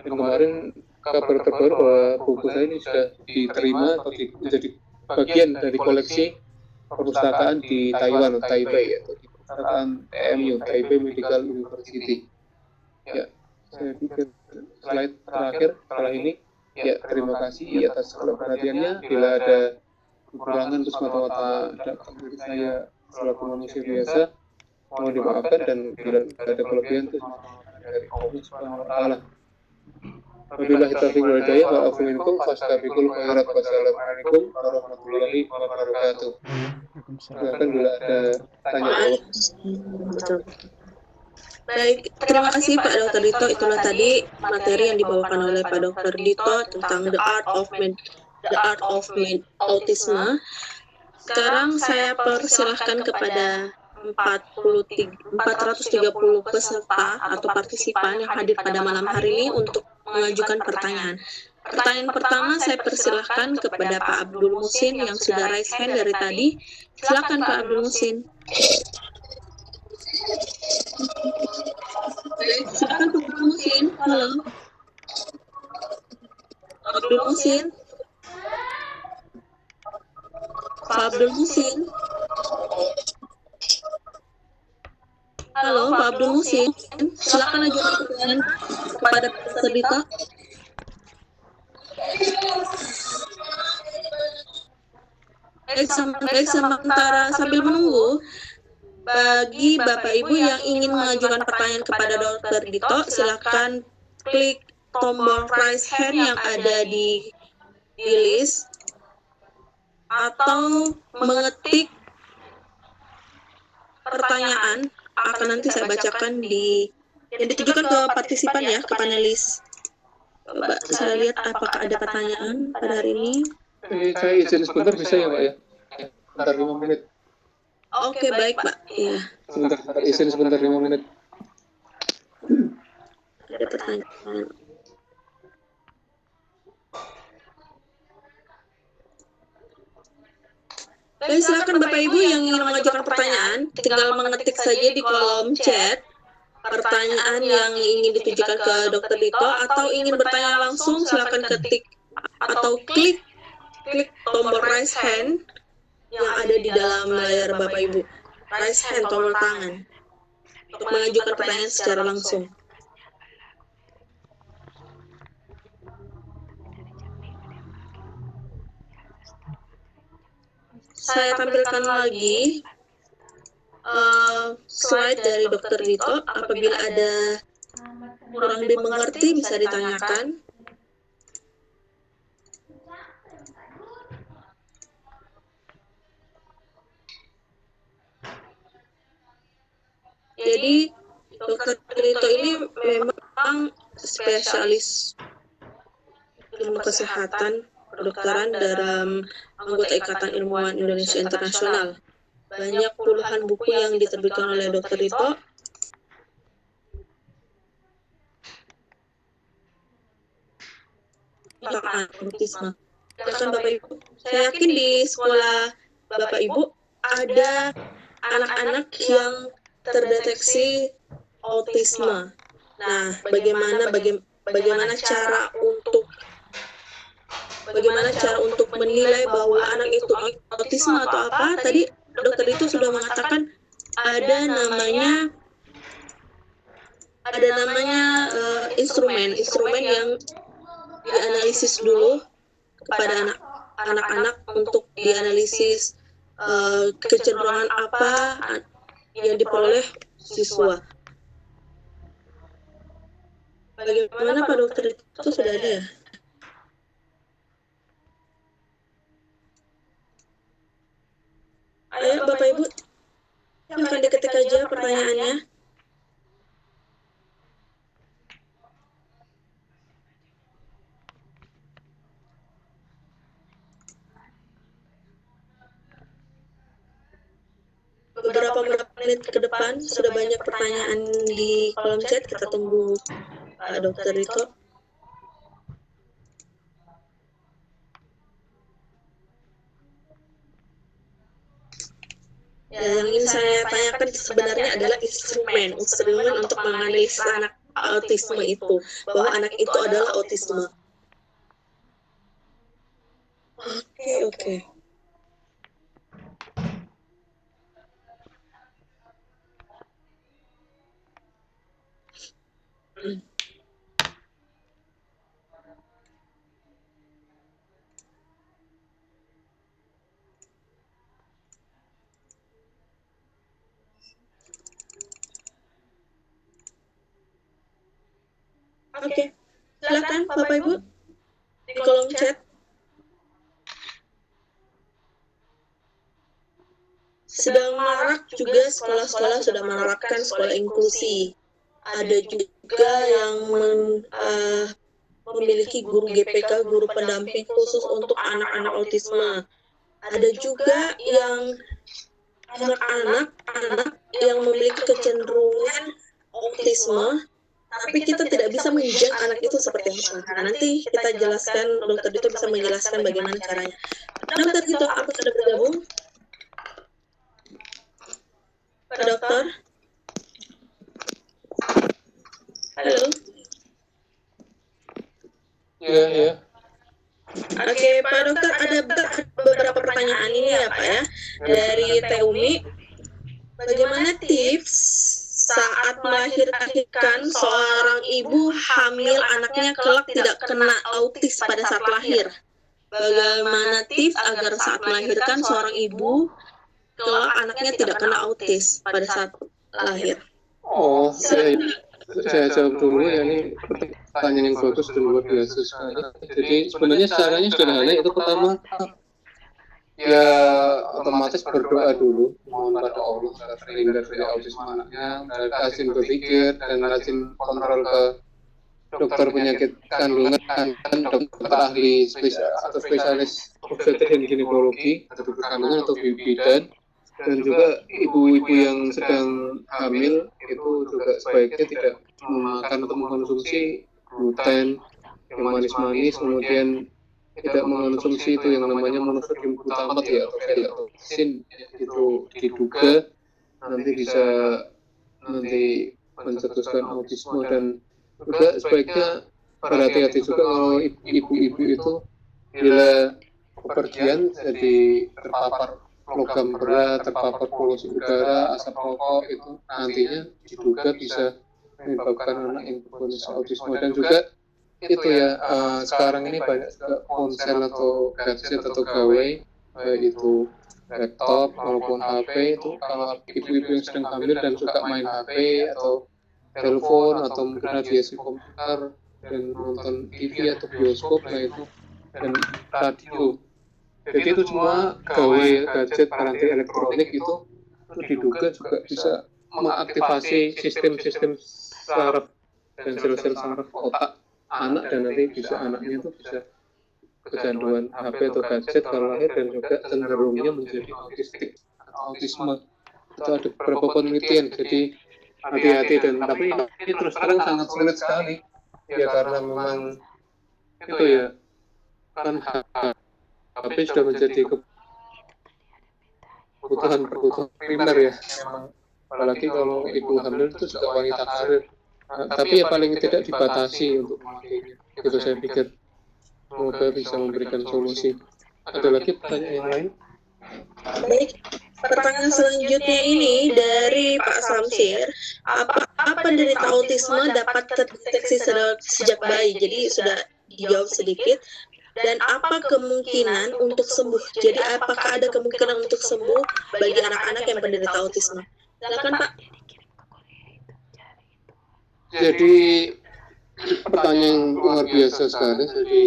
Dan kemarin kabar terbaru bahwa buku saya ini sudah diterima atau menjadi bagian dari koleksi perpustakaan di Taiwan atau Taipei, atau di perpustakaan TMU, Taipei Medical University. Ya, saya pikir slide terakhir setelah ini. Ya, terima kasih atas perhatiannya. Bila ada kekurangan terus mata-mata dari saya selaku manusia biasa, mohon dimaafkan, dan bila ada kelebihan itu dari Allah Subhanahu wa taala. Wabillahi taufiq wal hidayah wa afu minkum fastabiqul khairat. Wassalamualaikum warahmatullahi wabarakatuh. Silakan bila ada tanya jawab. Baik, terima kasih Pak Dr. Dito. Itulah tadi materi yang dibawakan oleh Pak Dr. Dito tentang The Art of Autism. Sekarang saya persilahkan kepada 430 peserta atau partisipan yang hadir pada malam hari ini untuk mengajukan pertanyaan. Pertanyaan pertama saya persilahkan kepada Pak Abdul Musin yang sudah raise hand dari tadi. Silakan Pak Abdul Musin. Silakan Pak Abdul Musin. Halo. Abdul Musin. Pak Abdul Musin. Halo, Pak Abdul Musin. Silakan ajukan pertanyaan kepada Dr. Dito. Baik, sementara sambil menunggu, bagi Bapak Ibu yang ingin mengajukan pertanyaan kepada Dr. Dito, silakan klik tombol raise hand yang ada di list atau mengetik pertanyaan akan nanti saya bacakan yang ditujukan ke partisipan ya, ke panelis. Coba saya lihat apakah ada pertanyaan pada hari ini. Saya izin sebentar bisa ya Pak ya? Sebentar 5 menit. Oke, baik Pak. Iya. Sebentar, izin sebentar 5 menit. Ada pertanyaan. Baik, silakan Bapak Ibu yang ingin mengajukan pertanyaan, tinggal mengetik saja di kolom chat pertanyaan yang ingin ditujukan ke Dr. Dito, atau ingin bertanya langsung silakan ketik atau klik tombol raise hand yang ada di dalam layar Bapak Ibu. Raise hand, tombol tangan, untuk mengajukan pertanyaan secara langsung. Saya tampilkan lagi slide dari Dr. Dito. Apabila ada kurang dimengerti bisa ditanyakan. Jadi Dr. Dito ini memang spesialis ilmu kesehatan kedokteran dalam anggota Ikatan Ilmuwan Indonesia Internasional. Banyak puluhan buku yang diterbitkan oleh Dr. Dito. Tentang autisme. Silakan Bapak Ibu. Saya yakin di sekolah Bapak Ibu ada anak-anak yang terdeteksi autisme. Nah, bagaimana cara untuk menilai bahwa anak itu autisme atau apa? Tadi dokter itu sudah mengatakan ada namanya instrumen yang dianalisis dulu kepada anak-anak untuk dianalisis kecenderungan apa yang diperoleh siswa. Bagaimana Pak Dokter itu sudah ada ya? Ayo Bapak Ibu, silahkan diketik aja pertanyaannya. Beberapa menit ke depan sudah banyak pertanyaan di kolom chat. Kita tunggu Pak Dokter Rito. Ya, yang ingin saya tanyakan sebenarnya adalah instrumen untuk menganalisa anak autisme itu, bahwa anak itu adalah autisme. Oke. Oke, silakan Bapak Ibu di kolom chat. Sedang marak juga sekolah-sekolah sudah menerapkan sekolah inklusi. Ada juga yang memiliki guru GPK, guru pendamping khusus untuk anak-anak autisme. Ada juga yang anak-anak yang memiliki kecenderungan autisme, tapi kita tidak bisa menjudge anak itu seperti apa. Nah, nanti kita jelaskan, dokter itu bisa menjelaskan bagaimana caranya. Dokter itu apa sudah bergabung? Pak Dokter? Halo? Iya. Oke, Pak Dokter, ada beberapa pertanyaan ini ya Pak ya. Dari Teumi, bagaimana tips saat melahirkan seorang ibu hamil anaknya kelak tidak kena autis pada saat lahir? Bagaimana tips agar saat melahirkan seorang ibu kelak anaknya tidak kena autis pada saat lahir? Oh, saya jawab dulu ya, ini pertanyaan yang bagus dan luar biasa sekali. Jadi sebenarnya caranya sederhana, itu pertama ya otomatis berdoa dulu, mohon pada Allah agar terhindar dari autisme anaknya, dan rajin berpikir dan rajin kontrol ke dokter penyakit kandungan dan dokter ahli spesialis obstetrik dan ginekologi atau dokter kandungan atau bidan. Dan juga ibu-ibu yang sedang hamil itu juga sebaiknya tidak memakan atau mengkonsumsi gluten yang manis-manis, kemudian tidak mengkonsumsi itu yang namanya monosodium glutamat ya, atau velocin, itu diduga bisa mencetuskan autisme. Dan juga sebaiknya berhati-hati juga kalau ibu-ibu itu bila bepergian jadi terpapar logam berat, terpapar polusi udara, asap rokok, itu nantinya diduga bisa menyebabkan anak yang berkondisi autisme. Dan juga itu ya, sekarang ini banyak juga ponsel atau gadget atau gawai, baik itu laptop maupun HP, itu kalau ibu-ibu yang sedang hamil dan suka main HP atau telepon atau mungkin radiasi komputer dan nonton TV atau bioskop, nah itu, dan radio. Jadi itu semua gawe gadget peranti elektronik itu diduga juga bisa mengaktifasi sistem-sistem saraf dan sel-sel saraf otak anak, dan nanti bisa anaknya itu bisa kecanduan HP atau gadget kalau lahir, dan juga cenderungnya menjadi autistik atau autisme. Itu ada beberapa penelitian, jadi hati-hati. Dan tapi ini terus terang sangat sulit sekali ya, karena memang itu ya kan HP sudah menjadi kebutuhan primer ya, apalagi kalau ibu hamil itu juga wanita karir. Tapi ya paling tidak dibatasi untuk memakainya, itu saya pikir. Semoga bisa memberikan solusi. Ada lagi pertanyaan yang lain? Baik, pertanyaan selanjutnya ini dari Pak Samsir. Apa penderita autisme dapat terdeteksi sejak bayi? Jadi sudah dijawab sedikit. Dan apa kemungkinan untuk sembuh? Jadi apakah ada kemungkinan untuk sembuh bagi anak-anak yang menderita autisme? Silakan Pak. Jadi pertanyaan yang luar biasa sekali. Jadi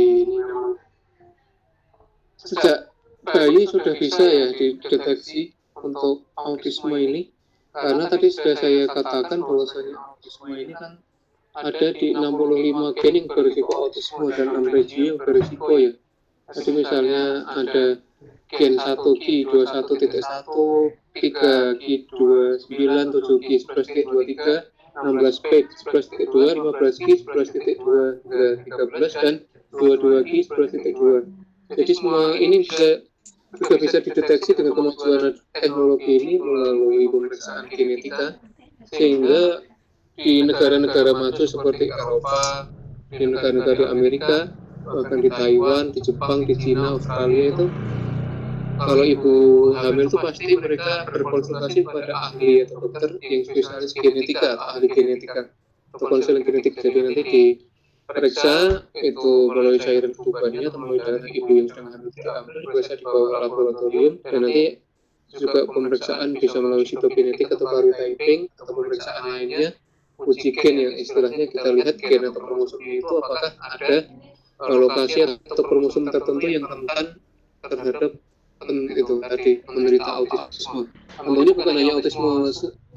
sejak bayi sudah bisa ya dideteksi untuk autisme ini, karena tadi sudah saya katakan bahwasanya autisme ini kan ada di 65 gen yang berisiko autisme dan 6 regio yang berisiko ya. Jadi misalnya ada gen 1G 21.1, 3G 29, 7G 11.23, 16P 11.2, 15G 11.2 hingga 13, dan 22G 11.2. Jadi semua ini juga bisa dideteksi dengan kemajuan teknologi ini melalui pemeriksaan genetika, sehingga di negara-negara maju seperti Eropa, di negara-negara Amerika, bahkan di Taiwan, di Jepang, di Cina, Australia, itu kalau ibu hamil itu pasti mereka berkonsultasi kepada ahli atau dokter yang spesialis genetika atau ahli genetika atau konselor genetik. Jadi nanti diperiksa itu melalui cairan ketubannya atau melalui darah ibu yang sedang hamil, bisa dibawa ke laboratorium, dan nanti juga pemeriksaan bisa melalui sitogenetik atau karyotyping atau pemeriksaan lainnya, uji gen yang istilahnya kita lihat gen atau kromosom itu apakah ada lokasi atau kromosom tertentu yang rentan terhadap itu tadi menderita autisme. Tentunya bukan hanya autisme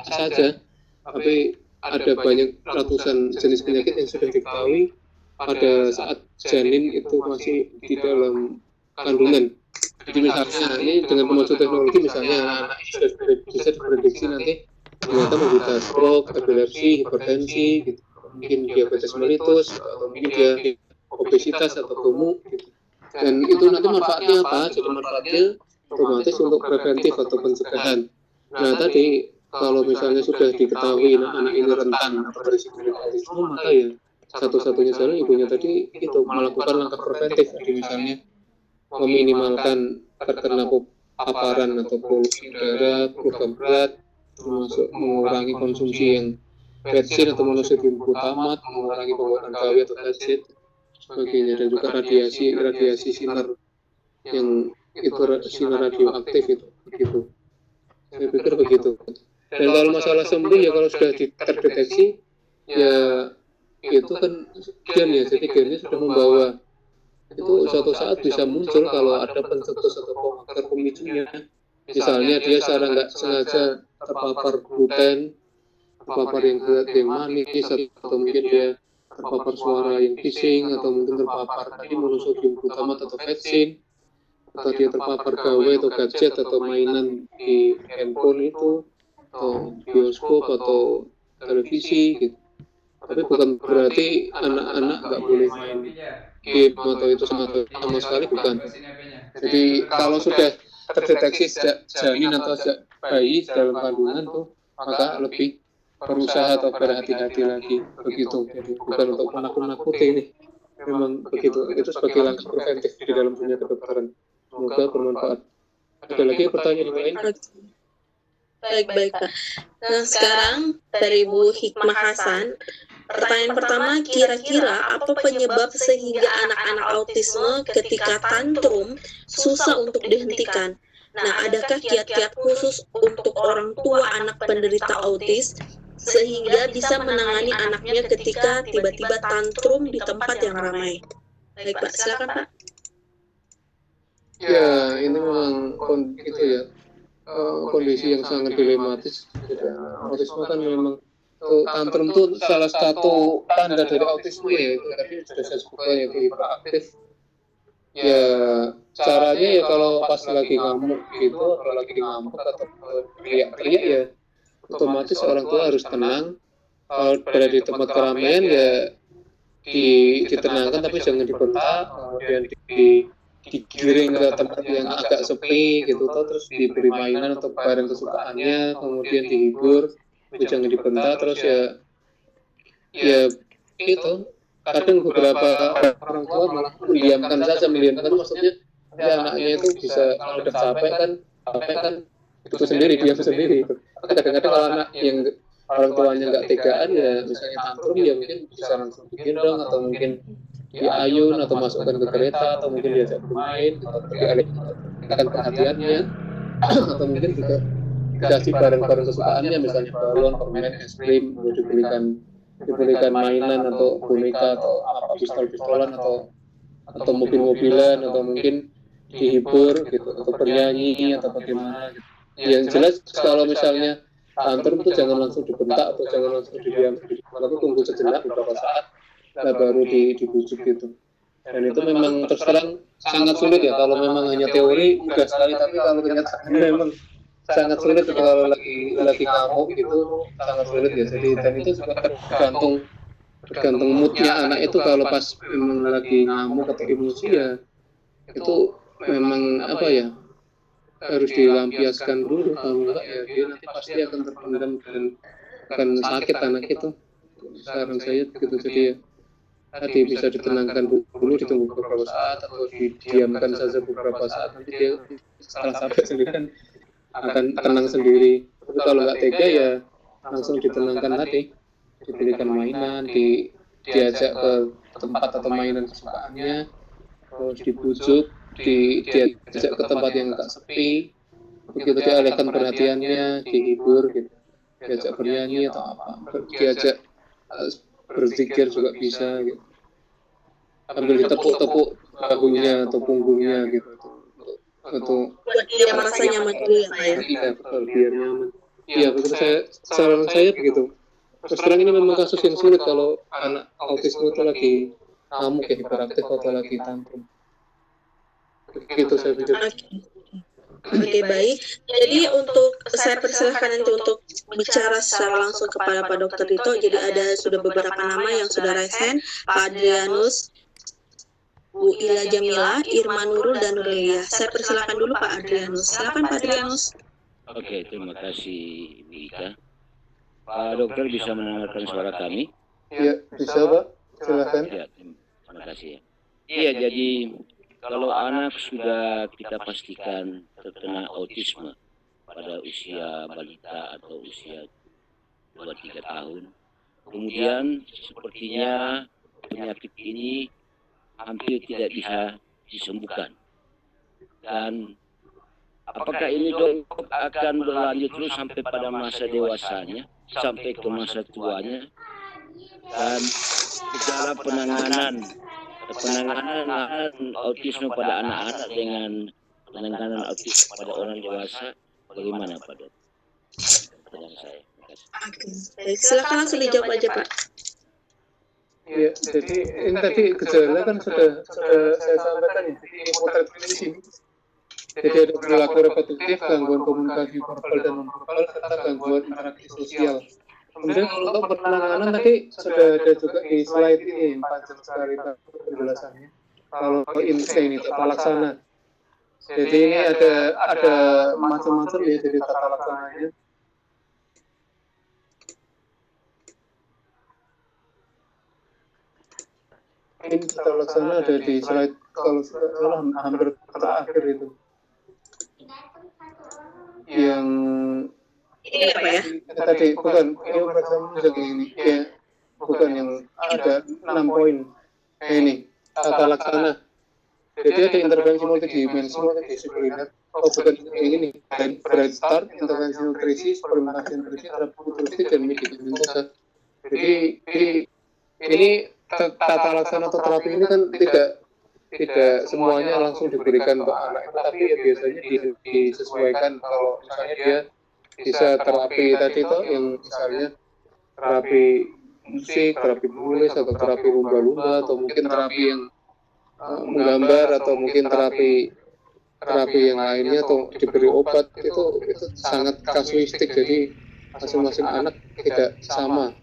saja, tapi ada banyak ratusan jenis penyakit yang sudah diketahui pada saat janin itu masih di dalam kandungan. Jadi misalnya ini dengan kemajuan teknologi, misalnya anak sudah bisa diprediksi nanti ternyata menderita stroke, epilepsi, hipertensi, gitu. Mungkin diabetes mellitus, atau mungkin dia obesitas atau gemuk, gitu. Dan itu nanti manfaatnya apa? Jadi manfaatnya otomatis untuk preventif atau pencegahan. Nah tadi kalau misalnya sudah diketahui anak ini rentan atau berisiko autisme, maka ya satu-satunya jalan ibunya tadi itu melakukan langkah preventif. Jadi misalnya meminimalkan terkena paparan atau polusi udara, program berat, termasuk mengurangi konsumsi yang bensin atau monosodium glutamat, mengurangi penggunaan gawe atau gadget, sebagainya, dan juga radiasi sinar yang itu sinar radioaktif itu begitu. Saya pikir begitu. Dan kalau masalah sembuh ya kalau sudah terdeteksi ya itu kan gen ya, jadi gennya sudah membawa, itu suatu saat bisa muncul kalau ada pencetus atau faktor pemicunya. Misalnya dia secara nggak sengaja terpapar gluten, terpapar yang manis, atau mungkin dia terpapar suara yang bising, atau mungkin terpapar tadi monosodium glutamat atau vetsin, atau dia terpapar gawe atau gadget atau mainan di handphone itu, atau bioskop atau televisi gitu. Tapi bukan berarti anak-anak nggak boleh main game atau itu sama sekali, bukan. Jadi kalau sudah terdeteksi sejak janin atau sejak bayi dalam kandungan tuh, maka lebih berusaha atau berhati-hati lagi begitu. Jadi bukan untuk menakut-nakuti ini, memang begitu. Itu sebagai langkah preventif di dalam dunia kedokteran. Semoga bermanfaat. Ada lagi pertanyaan yang lain? Baik, Pak. Nah, sekarang dari Bu Hikmah Hasan, pertanyaan pertama, kira-kira apa penyebab sehingga anak-anak autisme ketika tantrum susah untuk dihentikan? Nah, adakah kiat-kiat khusus untuk orang tua anak penderita autis sehingga bisa menangani anaknya ketika tiba-tiba tantrum di tempat yang ramai? Baik, Pak. Silakan, Pak. Ya, ini memang gitu ya. Kondisi yang sangat dilematis. Autisme kan memang tantrum itu salah satu tanda dari autisme ya, itu tadi sudah saya sebutkan, yaitu hiperaktif. Ya caranya ya kalau pas lagi ngamuk gitu, kalau lagi ngamuk atau teriak-teriak ya otomatis orang tua harus tenang. Kalau berada di tempat keramaian ya ditenangkan, tapi jangan dibentak, kemudian digiring ke tempat yang agak sepi gitu, terus diberi mainan atau barang kesukaannya, kemudian dihibur, jangan dibentak. Terus ya itu kadang beberapa orang tua malah mendiamkan maksudnya ya anaknya itu bisa, kalau udah capek kan itu sendiri, diam sendiri. Kadang-kadang kalau anak yang orang tuanya nggak tegaan ya misalnya tantrum, ya mungkin bisa langsung digendong atau mungkin diayun atau masukkan ke kereta, atau mungkin diajak bermain atau dialihkan perhatiannya, atau mungkin juga dikasih barang-barang kesukaannya, misalnya balon, permen, es krim, diberikan mainan atau boneka atau apa, pistol-pistolan atau mobil-mobilan, atau mungkin dihibur gitu, atau bernyanyi atau bagaimana gitu. Yang jelas kalau misalnya tantrum itu jangan langsung dibentak atau jangan langsung didiam, tapi tunggu sejenak beberapa saat, nah baru dibujuk gitu. Dan itu memang terus terang sangat sulit ya, kalau memang hanya teori mudah sekali, tapi kalau kenyataannya memang sangat sulit kalau lagi ngamuk gitu, sangat sulit ya. Jadi dan itu juga tergantung moodnya anak itu. Kalau pas memang lagi ngamuk atau emosi ya itu memang apa ya, harus dilampiaskan dulu, kalau enggak ya dia nanti pasti akan terpendam dan akan sakit anak itu. Saran saya begitu. Jadi ya tadi bisa ditenangkan dulu, ditunggu beberapa saat atau didiamkan saja beberapa saat, nanti dia setelah sampai sendiri kan akan tenang sendiri. Tapi kalau nggak tega ya langsung ditenangkan tadi, diberikan mainan, diajak ke tempat atau mainan kesukaannya, terus dibujuk, diajak ke tempat yang agak sepi, begitu dialihkan perhatiannya, dihibur gitu, diajak bernyanyi atau apa, diajak berzikir juga bisa gitu, sambil ditepuk-tepuk bahunya atau punggungnya gitu, untuk Buat dia merasa nyaman dulu ya, Pak ya. iya betul, biar nyaman. Iya betul, saran saya begitu. Terus terang ini memang kasus yang sulit kalau anak autisme itu lagi ngamuk ya, hiperaktif atau lagi tantrum. Begitu saya pikir. Oke, baik. Jadi untuk saya persilahkan nanti untuk bicara secara langsung kepada Pak Dokter Dito. Jadi ada sudah beberapa nama yang sudah raise hand, Pak Adrianus, Bu Ila Jamila, Irma Nurul, dan Nurelia. Saya persilahkan dulu Pak Adrianus. Silakan Pak Adrianus. Oke, terima kasih Bu Ika. Pak Dokter bisa mendengarkan suara kami? Iya, bisa Pak. Silakan. Ya, terima kasih ya. Iya, jadi kalau anak sudah kita pastikan terkena autisme pada usia balita atau usia 2-3 tahun, kemudian sepertinya penyakit ini hampir tidak bisa disembuhkan. Dan apakah ini dok akan berlanjut terus sampai pada masa dewasanya, sampai ke masa tuanya? Dan gejala penanganan autisme pada anak-anak dengan penanganan autisme pada orang dewasa bagaimana Pak Dok? Pertanyaan saya. Oke, baik, silakan langsung dijawab aja Pak. Ya, jadi ini tadi gejala kan sudah saya sampaikan ya. Jadi potret klinis ini. Jadi ada perilaku repetitif, gangguan komunikasi verbal dan non-verbal, serta gangguan interaksi sosial. Kemudian untuk penanganan tadi sudah ada juga di slide ini yang panjang sekali penjelasannya. Kalau ini tata laksana. Jadi ini ada macam-macam ya jadi tata laksananya. Ini tata laksana ada di slide kalau salah hampir terakhir itu. Yang Ini apa ya? tadi bukan ini seperti ini ya, bukan yang ada 6 poin. Ini tata laksana. Jadi ada intervensi multidimensi, multidisipliner. Oh bukan yang ini. Bright Start, intervensi nutrisi, suplementasi nutrisi, terapi nutrisi dan medikamentosa. Jadi ini tata laksana atau terapi ini kan tidak semuanya langsung diberikan untuk anak, tapi ya biasanya disesuaikan. Kalau misalnya dia bisa terapi tadi itu yang misalnya terapi musik, terapi menulis, atau terapi lumba-lumba, atau mungkin terapi yang menggambar, atau mungkin terapi yang lainnya, atau diberi obat, itu sangat kasuistik. Jadi masing-masing anak tidak sama.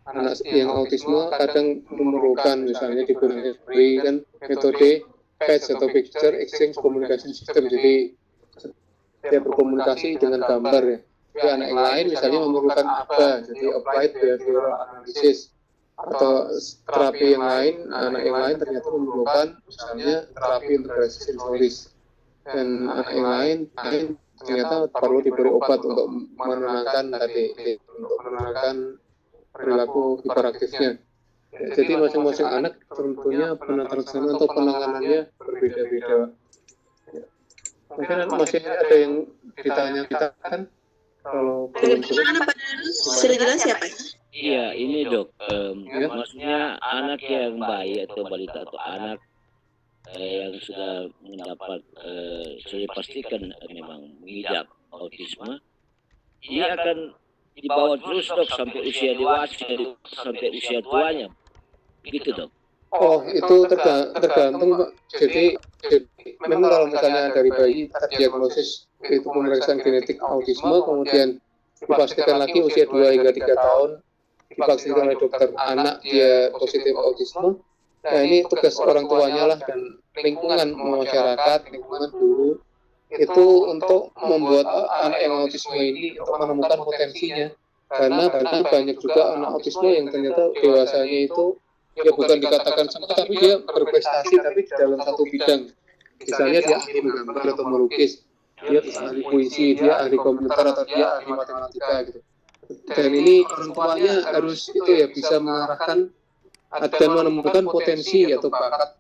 Anak yang autisme kadang memerlukan misalnya diberi kan metode PECS atau Picture Exchange Communication System. Jadi dia berkomunikasi dengan gambar ya. Tapi anak yang lain misalnya memerlukan apa, jadi Applied Behavioral Analysis. Atau terapi yang lain, anak yang lain ternyata memerlukan misalnya terapi integrasi sensoris. Dan anak yang lain ternyata perlu diberi obat untuk menenangkan perilaku hiperaktifnya. Jadi masing-masing anak tentunya penanganan atau penanganannya berbeda-beda. Mungkin masih ada yang ditanyakan kalau belum Bagaimana Pak Danus? Sudah jelas ya Pak? Iya, ini dok, maksudnya anak yang bayi atau balita atau anak yang sudah mendapat, saya pastikan memang mengidap autisme, dia akan dibawa terus dok sampai usia dewasa, sampai usia tuanya, begitu dok? Oh, itu tergantung Pak. Jadi memang kalau misalnya dari bayi terdiagnosis itu pemeriksaan genetik autisme, kemudian dipastikan lagi usia 2 hingga 3 tahun, dipastikan oleh dokter anak dia positif autisme. Nah ini tugas orang tuanya lah dan lingkungan masyarakat, lingkungan guru itu untuk membuat anak yang autisme ini untuk menemukan potensinya. Karena banyak juga anak autisme yang ternyata dewasanya itu ya bukan dikatakan sama, tapi dia berprestasi tapi di dalam satu bidang. Misalnya dia ahli menggambar atau melukis, dia bisa ahli puisi, dia ahli komputer, atau dia ahli matematika gitu. Dan ini orang tuanya harus itu ya bisa mengarahkan dan menemukan potensi atau bakat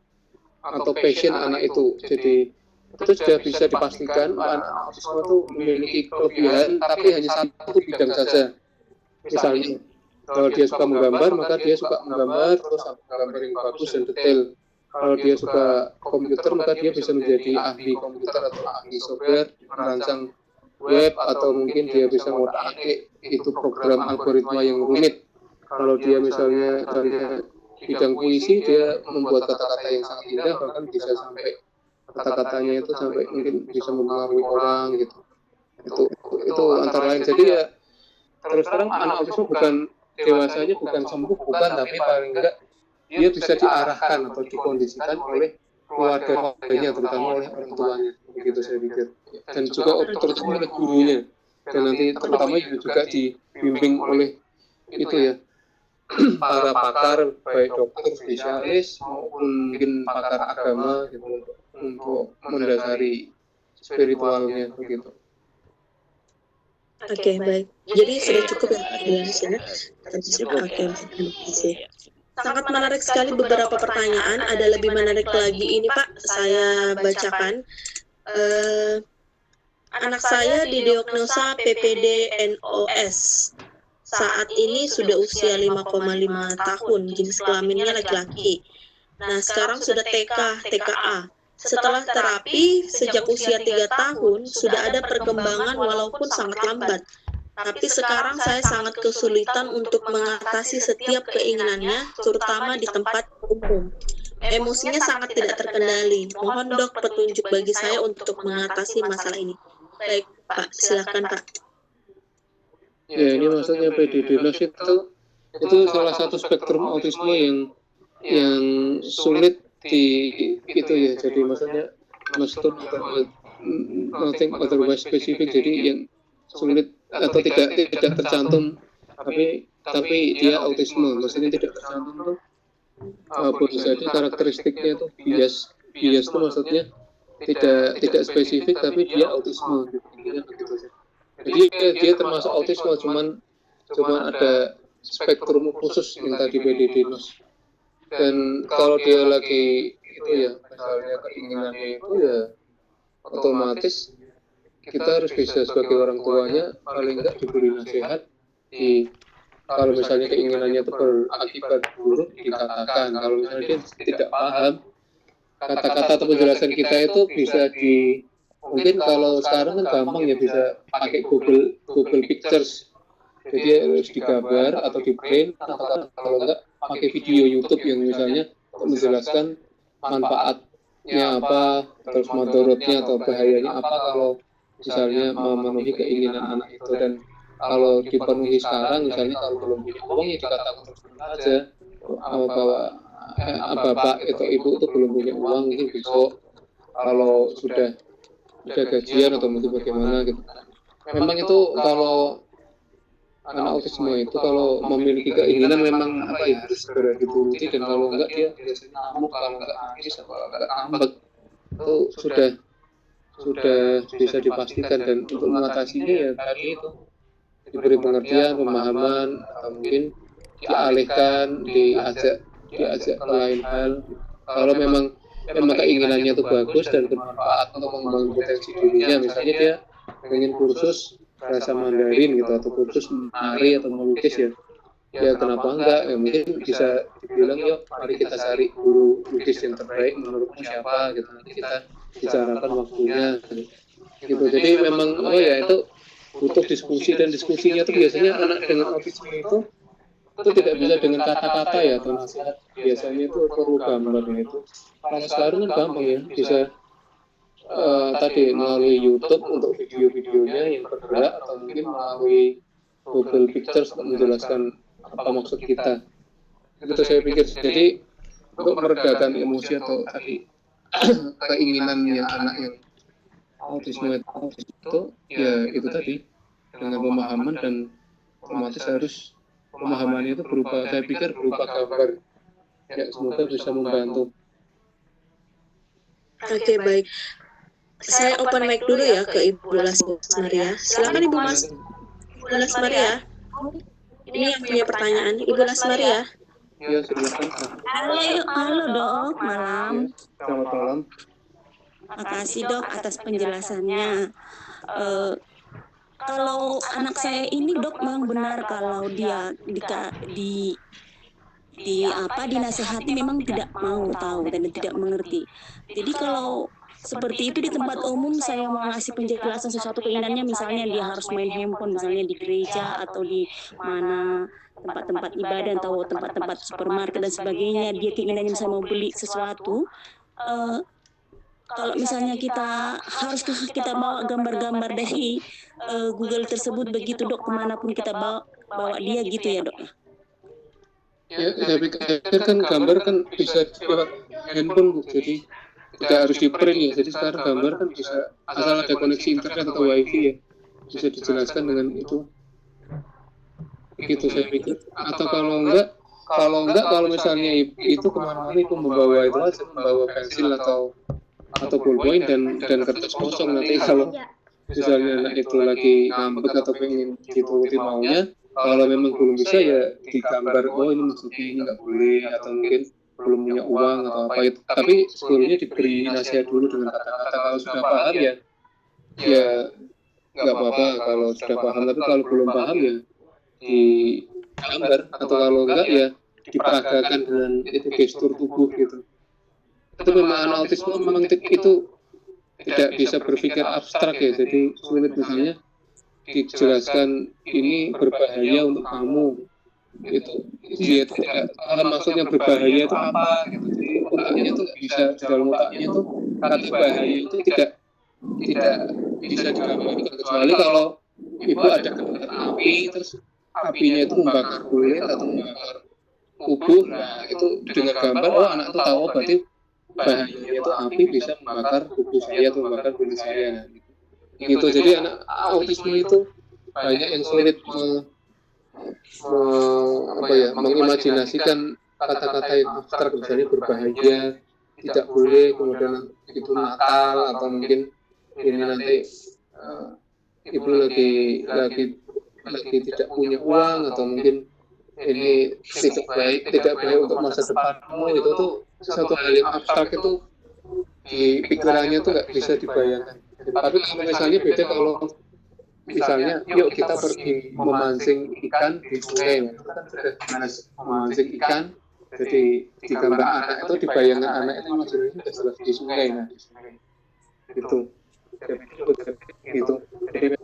atau passion anak itu. Jadi itu sudah bisa dipastikan anak autisme itu memiliki kelebihan tapi hanya satu bidang saja. Misalnya kalau dia suka menggambar, maka dia suka menggambar terus gambar yang bagus dan detail. Kalau dia suka komputer, maka dia bisa menjadi ahli komputer atau ahli software, merancang web, atau mungkin dia bisa ngotak-atik itu program algoritma yang rumit. Kalau dia misalnya dari bidang puisi, dia membuat kata-kata yang sangat indah, bahkan bisa sampai kata-katanya itu sampai mungkin bisa mempengaruhi orang gitu. Itu antara lain. Jadi ya terus terang anak autisme bukan dewasanya bukan sembuh, bukan, tapi paling enggak dia bisa diarahkan atau dikondisikan oleh keluarganya, terutama oleh orang tuanya, begitu saya pikir, dan juga terutama oleh gurunya, dan nanti terutama juga dibimbing oleh itu ya para pakar, baik dokter spesialis maupun mungkin pakar agama gitu, untuk mendasari spiritualnya begitu. Oke, baik. Jadi sudah cukup ya penjelasannya. Cukup. Oke, baik. Terima kasih. Sangat menarik sekali beberapa pertanyaan. Ada lebih menarik lagi ini Pak. Saya bacakan. Anak saya didiagnosa PPD NOS. Saat ini sudah usia 5,5 tahun. Jenis kelaminnya laki-laki. Nah, sekarang sudah TKA. Setelah terapi, sejak usia 3 tahun, sudah ada perkembangan walaupun sangat lambat. Tapi sekarang saya sangat kesulitan untuk mengatasi setiap keinginannya, terutama di tempat umum. Emosinya sangat tidak terkendali. Mohon dok petunjuk bagi saya untuk mengatasi masalah ini. Baik, Pak. Silakan, Pak. Ya, ini maksudnya PDD-NOS itu salah satu spektrum autisme yang sulit itu ya, jadi maksudnya nothing otherwise specific, jadi yang sulit atau tidak tercantum, tapi dia autisme, maksudnya tidak tercantum tuh boleh jadi karakteristiknya itu bias itu maksudnya tidak spesifik tapi dia autisme gitu. Jadi dia termasuk autisme, cuman ada spektrum khusus yang tadi PDD-NOS. Dan kalau dia lagi itu ya, misalnya keinginannya itu ya otomatis kita harus bisa sebagai orang tuanya paling enggak diberi nasihat kalau misalnya keinginannya itu berakibat buruk dikatakan. Kalau misalnya dia tidak paham, kata-kata atau penjelasan kita itu bisa mungkin kalau sekarang kan gampang ya, bisa pakai Google Pictures, jadi harus digambar atau di print, atau kalau enggak pakai video YouTube yang misalnya menjelaskan manfaatnya apa, terus madorotnya atau bahayanya apa kalau misalnya memenuhi keinginan anak itu. Dan kalau dipenuhi sekarang, misalnya kalau belum punya uang ya dikatakan terus aja bahwa bapak atau ibu itu belum punya uang, mungkin besok kalau sudah gajian atau mungkin bagaimana gitu. Memang itu kalau anak autisme itu kalau memiliki keinginan memang harus segera dituruti, dan kalau enggak dia biasanya ngamuk, kalau enggak nangis atau enggak ngambek itu sudah bisa dipastikan. Dan untuk mengatasinya ya tadi itu diberi pengertian, pemahaman, atau mungkin dialihkan, diajak ke lain hal. Kalau memang keinginannya itu bagus dan bermanfaat untuk mengembangkan potensi dirinya, misalnya dia ingin kursus bahasa Mandarin gitu, atau kursus menari atau melukis ya kenapa enggak, ya mungkin bisa dibilang yuk mari kita cari guru lukis yang terbaik menurutmu siapa gitu, nanti kita bicarakan waktunya gitu. Jadi memang itu butuh diskusi, dan diskusinya itu biasanya anak dengan autisme itu tidak bisa dengan kata-kata ya atau nasihat, biasanya itu perlu gambarnya itu. Kalau sekarang kan gampang ya, bisa tadi melalui YouTube untuk video-videonya yang bergerak, atau mungkin melalui Google Pictures untuk menjelaskan apa maksud kita. Itu saya pikir. Jadi untuk meredakan emosi atau tadi keinginannya anak yang autisme itu ya itu tadi dengan pemahaman, dan otomatis harus pemahamannya itu berupa, saya pikir berupa gambar. Ya, semoga bisa membantu. Oke, baik. Saya open mic dulu ya ke Ibu Las Maria. Silakan Ibu Las Maria. Ini yang punya pertanyaan, Ibu Las Maria. Ya, silakan. Halo dok, malam. Selamat malam. Makasih dok atas penjelasannya. Kalau anak saya ini dok, memang benar kalau dia dinasehati memang tidak mau tahu dan tidak mengerti. Jadi kalau seperti itu di tempat umum saya mau ngasih penjelasan sesuatu keinginannya, misalnya dia harus main handphone, misalnya di gereja atau di mana tempat-tempat ibadah atau tempat-tempat supermarket dan sebagainya, dia keinginannya misalnya mau beli sesuatu, kalau misalnya kita bawa gambar-gambar dari Google tersebut begitu dok, kemanapun kita bawa dia gitu ya dok. Ya, saya pikir kan gambar kan bisa lewat handphone, jadi tidak harus di print ya. Jadi sekarang gambar kan bisa, asal ada koneksi internet atau wifi ya, bisa dijelaskan dengan itu. Begitu saya pikir. Atau kalau misalnya itu kemana-mana itu membawa itu aja, membawa pensil atau atau ballpoint dan kertas kosong. Nanti kalau misalnya anak itu lagi ngambek atau pengen dituruti maunya, kalau memang belum bisa ya digambar, oh ini maksudnya ini nggak boleh, atau mungkin belum punya uang atau apa itu. Tapi sebelumnya diberi nasihat dulu dengan kata-kata. Kalau sudah paham ya nggak apa-apa kalau sudah paham. Tapi kalau belum paham ya digambar, atau kalau enggak ya diperagakan dengan itu gestur tubuh gitu. Itu memang anak autisme memang itu tidak bisa berpikir abstrak ya, jadi sulit misalnya dijelaskan ini berbahaya untuk kamu, itu dia tidak paham maksudnya berbahaya itu apa gitu. Jadi otaknya tuh nggak bisa, di dalam otaknya tuh kata bahaya itu tidak bisa digambarkan, kecuali kalau ibu ada keluar api terus apinya itu membakar kulit atau membakar tubuh, nah itu dengan gambar oh anak itu tahu berarti bahayanya itu api bisa membakar tubuh saya atau membakar kulit saya gitu. Jadi anak autisme itu banyak yang sulit mengimajinasikan kata-kata yang abstrak, misalnya berbahaya, tidak boleh, kemudian itu Natal, atau mungkin ini nanti ibu lagi tidak punya uang, atau mungkin ini tidak baik untuk masa depanmu. Itu tuh satu hal yang abstrak, itu di pikirannya tuh nggak bisa dibayangkan. Tapi kalau misalnya beda, kalau misalnya yuk kita pergi memancing ikan di sungai, itu kan sudah memancing ikan, jadi di gambar anak itu, di bayangan anak itu maksudnya sudah jelas di sungai, gitu. Jadi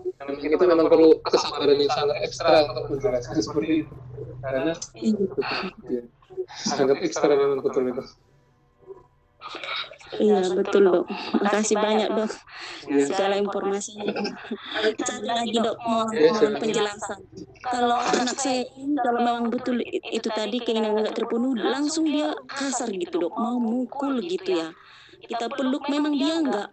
itu memang perlu kesabaran yang sangat ekstra untuk menjelaskan seperti itu, karena sangat ekstra memang betul itu. Iya betul dok, makasih banyak dok segala informasinya. Satu lagi dok, mohon penjelasan. Kalau anak saya ini kalau memang betul itu tadi keinginan nggak terpenuhi, langsung dia kasar gitu dok, mau mukul gitu ya. Kita peluk memang dia nggak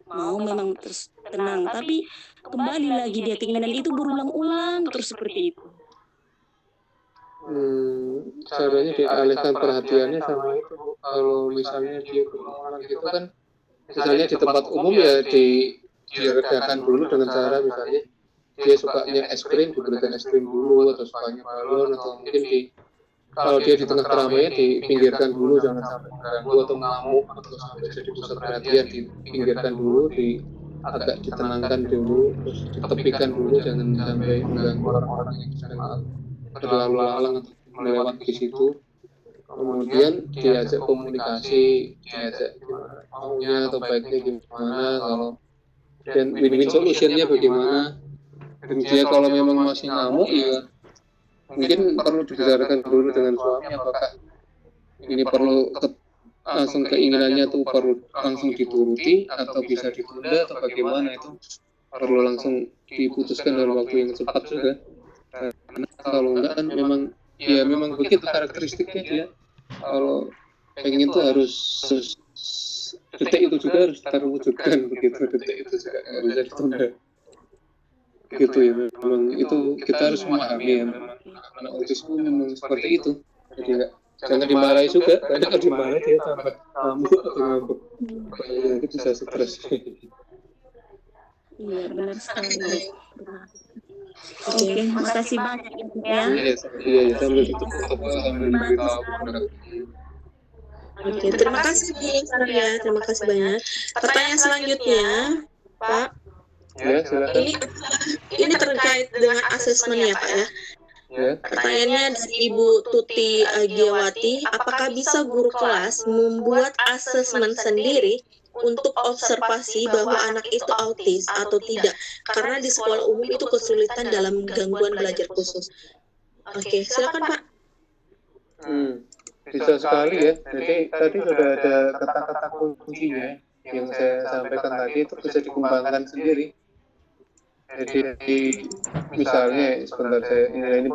mau, memang terus tenang, tapi kembali lagi dia keinginan itu berulang-ulang terus seperti itu. Caranya dialihkan perhatiannya sama itu. Kalau misalnya dia berulang gitu kan, misalnya di tempat umum ya diredakan dulu dengan cara misalnya dia sukanya es krim, diberikan es krim dulu, atau sukanya balon, atau mungkin kalau dia di tengah keramaian dipinggirkan dulu, jangan sampai mengganggu atau ngamuk atau sampai jadi pusat perhatian, dipinggirkan dulu, agak ditenangkan dulu, terus ditepikan dulu, jangan sampai mengganggu orang-orang yang sedang berlalu lalang atau melewat di situ. Kemudian diajak komunikasi, diajak gimana maunya atau baiknya gimana, kalau dan win-win solutionnya bagaimana. Dan dia kalau memang masih ngamuk ya mungkin perlu dibicarakan dulu dengan suami, apakah ini perlu langsung keinginannya tuh perlu langsung dituruti atau bisa ditunda atau bagaimana, itu perlu langsung diputuskan dalam waktu yang cepat juga. Karena kalau enggak kan memang begitu karakteristiknya dia. Kalau pengen tuh harus detik itu juga harus terwujudkan begitu, detik itu juga nggak bisa ditunda gitu ya. Memang itu kita harus memahami ya, memang anak autisme memang seperti itu. Jadi jangan dimarahi juga, karena kalau dimarahi dia tambah ngamuk atau ngambek, itu bisa stres. Iya benar sekali. Oke, makasih banyak ya. Iya, sambil tutup sambil beritahu. Oke, terima kasih ya, terima kasih banyak. Pertanyaan selanjutnya, Pak. Ya, silakan. Ini terkait dengan asesmen ya, Pak ya. Ya. Pertanyaannya dari Ibu Tuti Agiawati, apakah bisa guru kelas membuat asesmen sendiri untuk observasi bahwa anak itu autis atau tidak? Karena di sekolah umum itu kesulitan dalam gangguan belajar khusus. Oke, silakan Pak. Bisa sekali ya. Jadi tadi sudah ada kata-kata kuncinya yang saya sampaikan tadi, itu bisa dikembangkan sendiri. Jadi misalnya sebentar saya ini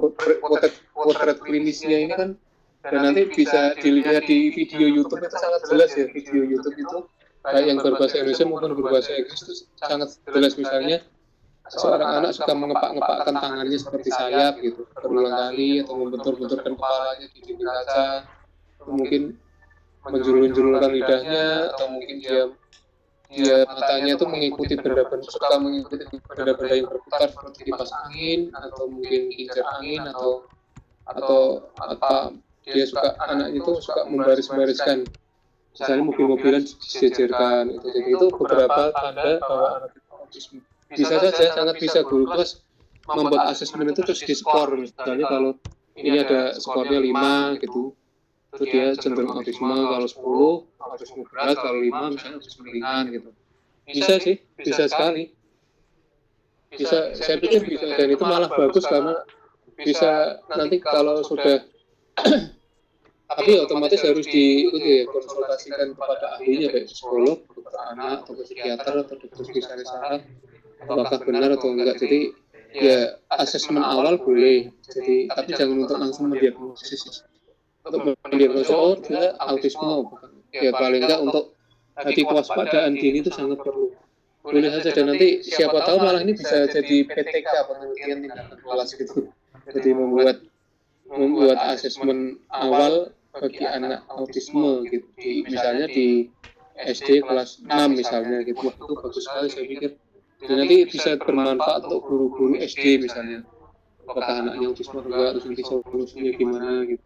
potret klinisnya ini kan, dan nanti bisa dilihat di video YouTube, itu sangat jelas ya. Video YouTube itu baik yang berbahasa Indonesia maupun berbahasa Inggris itu sangat jelas. Misalnya seorang anak suka mengepak-ngepakkan tangannya seperti sayap gitu berulang kali, atau membentur-benturkan kepalanya di dinding kaca, mungkin menjulur-julurkan lidahnya, atau mungkin dia matanya tuh mengikuti benda-benda yang berputar seperti kipas angin, atau mungkin kincir angin, atau apa, dia suka, anak itu suka membaris-bariskan, misalnya mobil-mobilan disejarkan itu. Jadi itu beberapa tanda bahwa anak itu autisme. Bisa saja, sangat bisa guru kelas membuat asesmen itu terus di skor. Misalnya kalau ini ada skornya 5 gitu, itu dia cenderung autisme. Kalau 10 autisme berat, kalau 5 misalnya autisme ringan gitu. Bisa sih, bisa sekali. Bisa, saya pikir bisa, dan itu malah bagus karena bisa nanti kalau sudah tapi otomatis harus dikonsultasikan kepada ahlinya, baik psikolog, dokter anak, atau psikiater, atau dokter spesialis saraf, apakah benar atau enggak. Jadi ya asesmen awal boleh, jadi tapi jangan untuk langsung mendiagnosis. Untuk mendiagnosis oh dia autisme, ya paling enggak untuk hati kewaspadaan dini itu sangat perlu. Boleh saja, dan nanti siapa tahu malah ini bisa jadi PTK, penelitian tindakan kelas gitu. Jadi membuat asesmen awal bagi anak autisme gitu, misalnya di SD kelas 6 misalnya gitu. Wah, itu bagus sekali saya pikir. Dan nanti bisa bermanfaat untuk guru-guru SD misalnya. Apakah anaknya autisme atau enggak, terus nanti solusinya gimana gitu.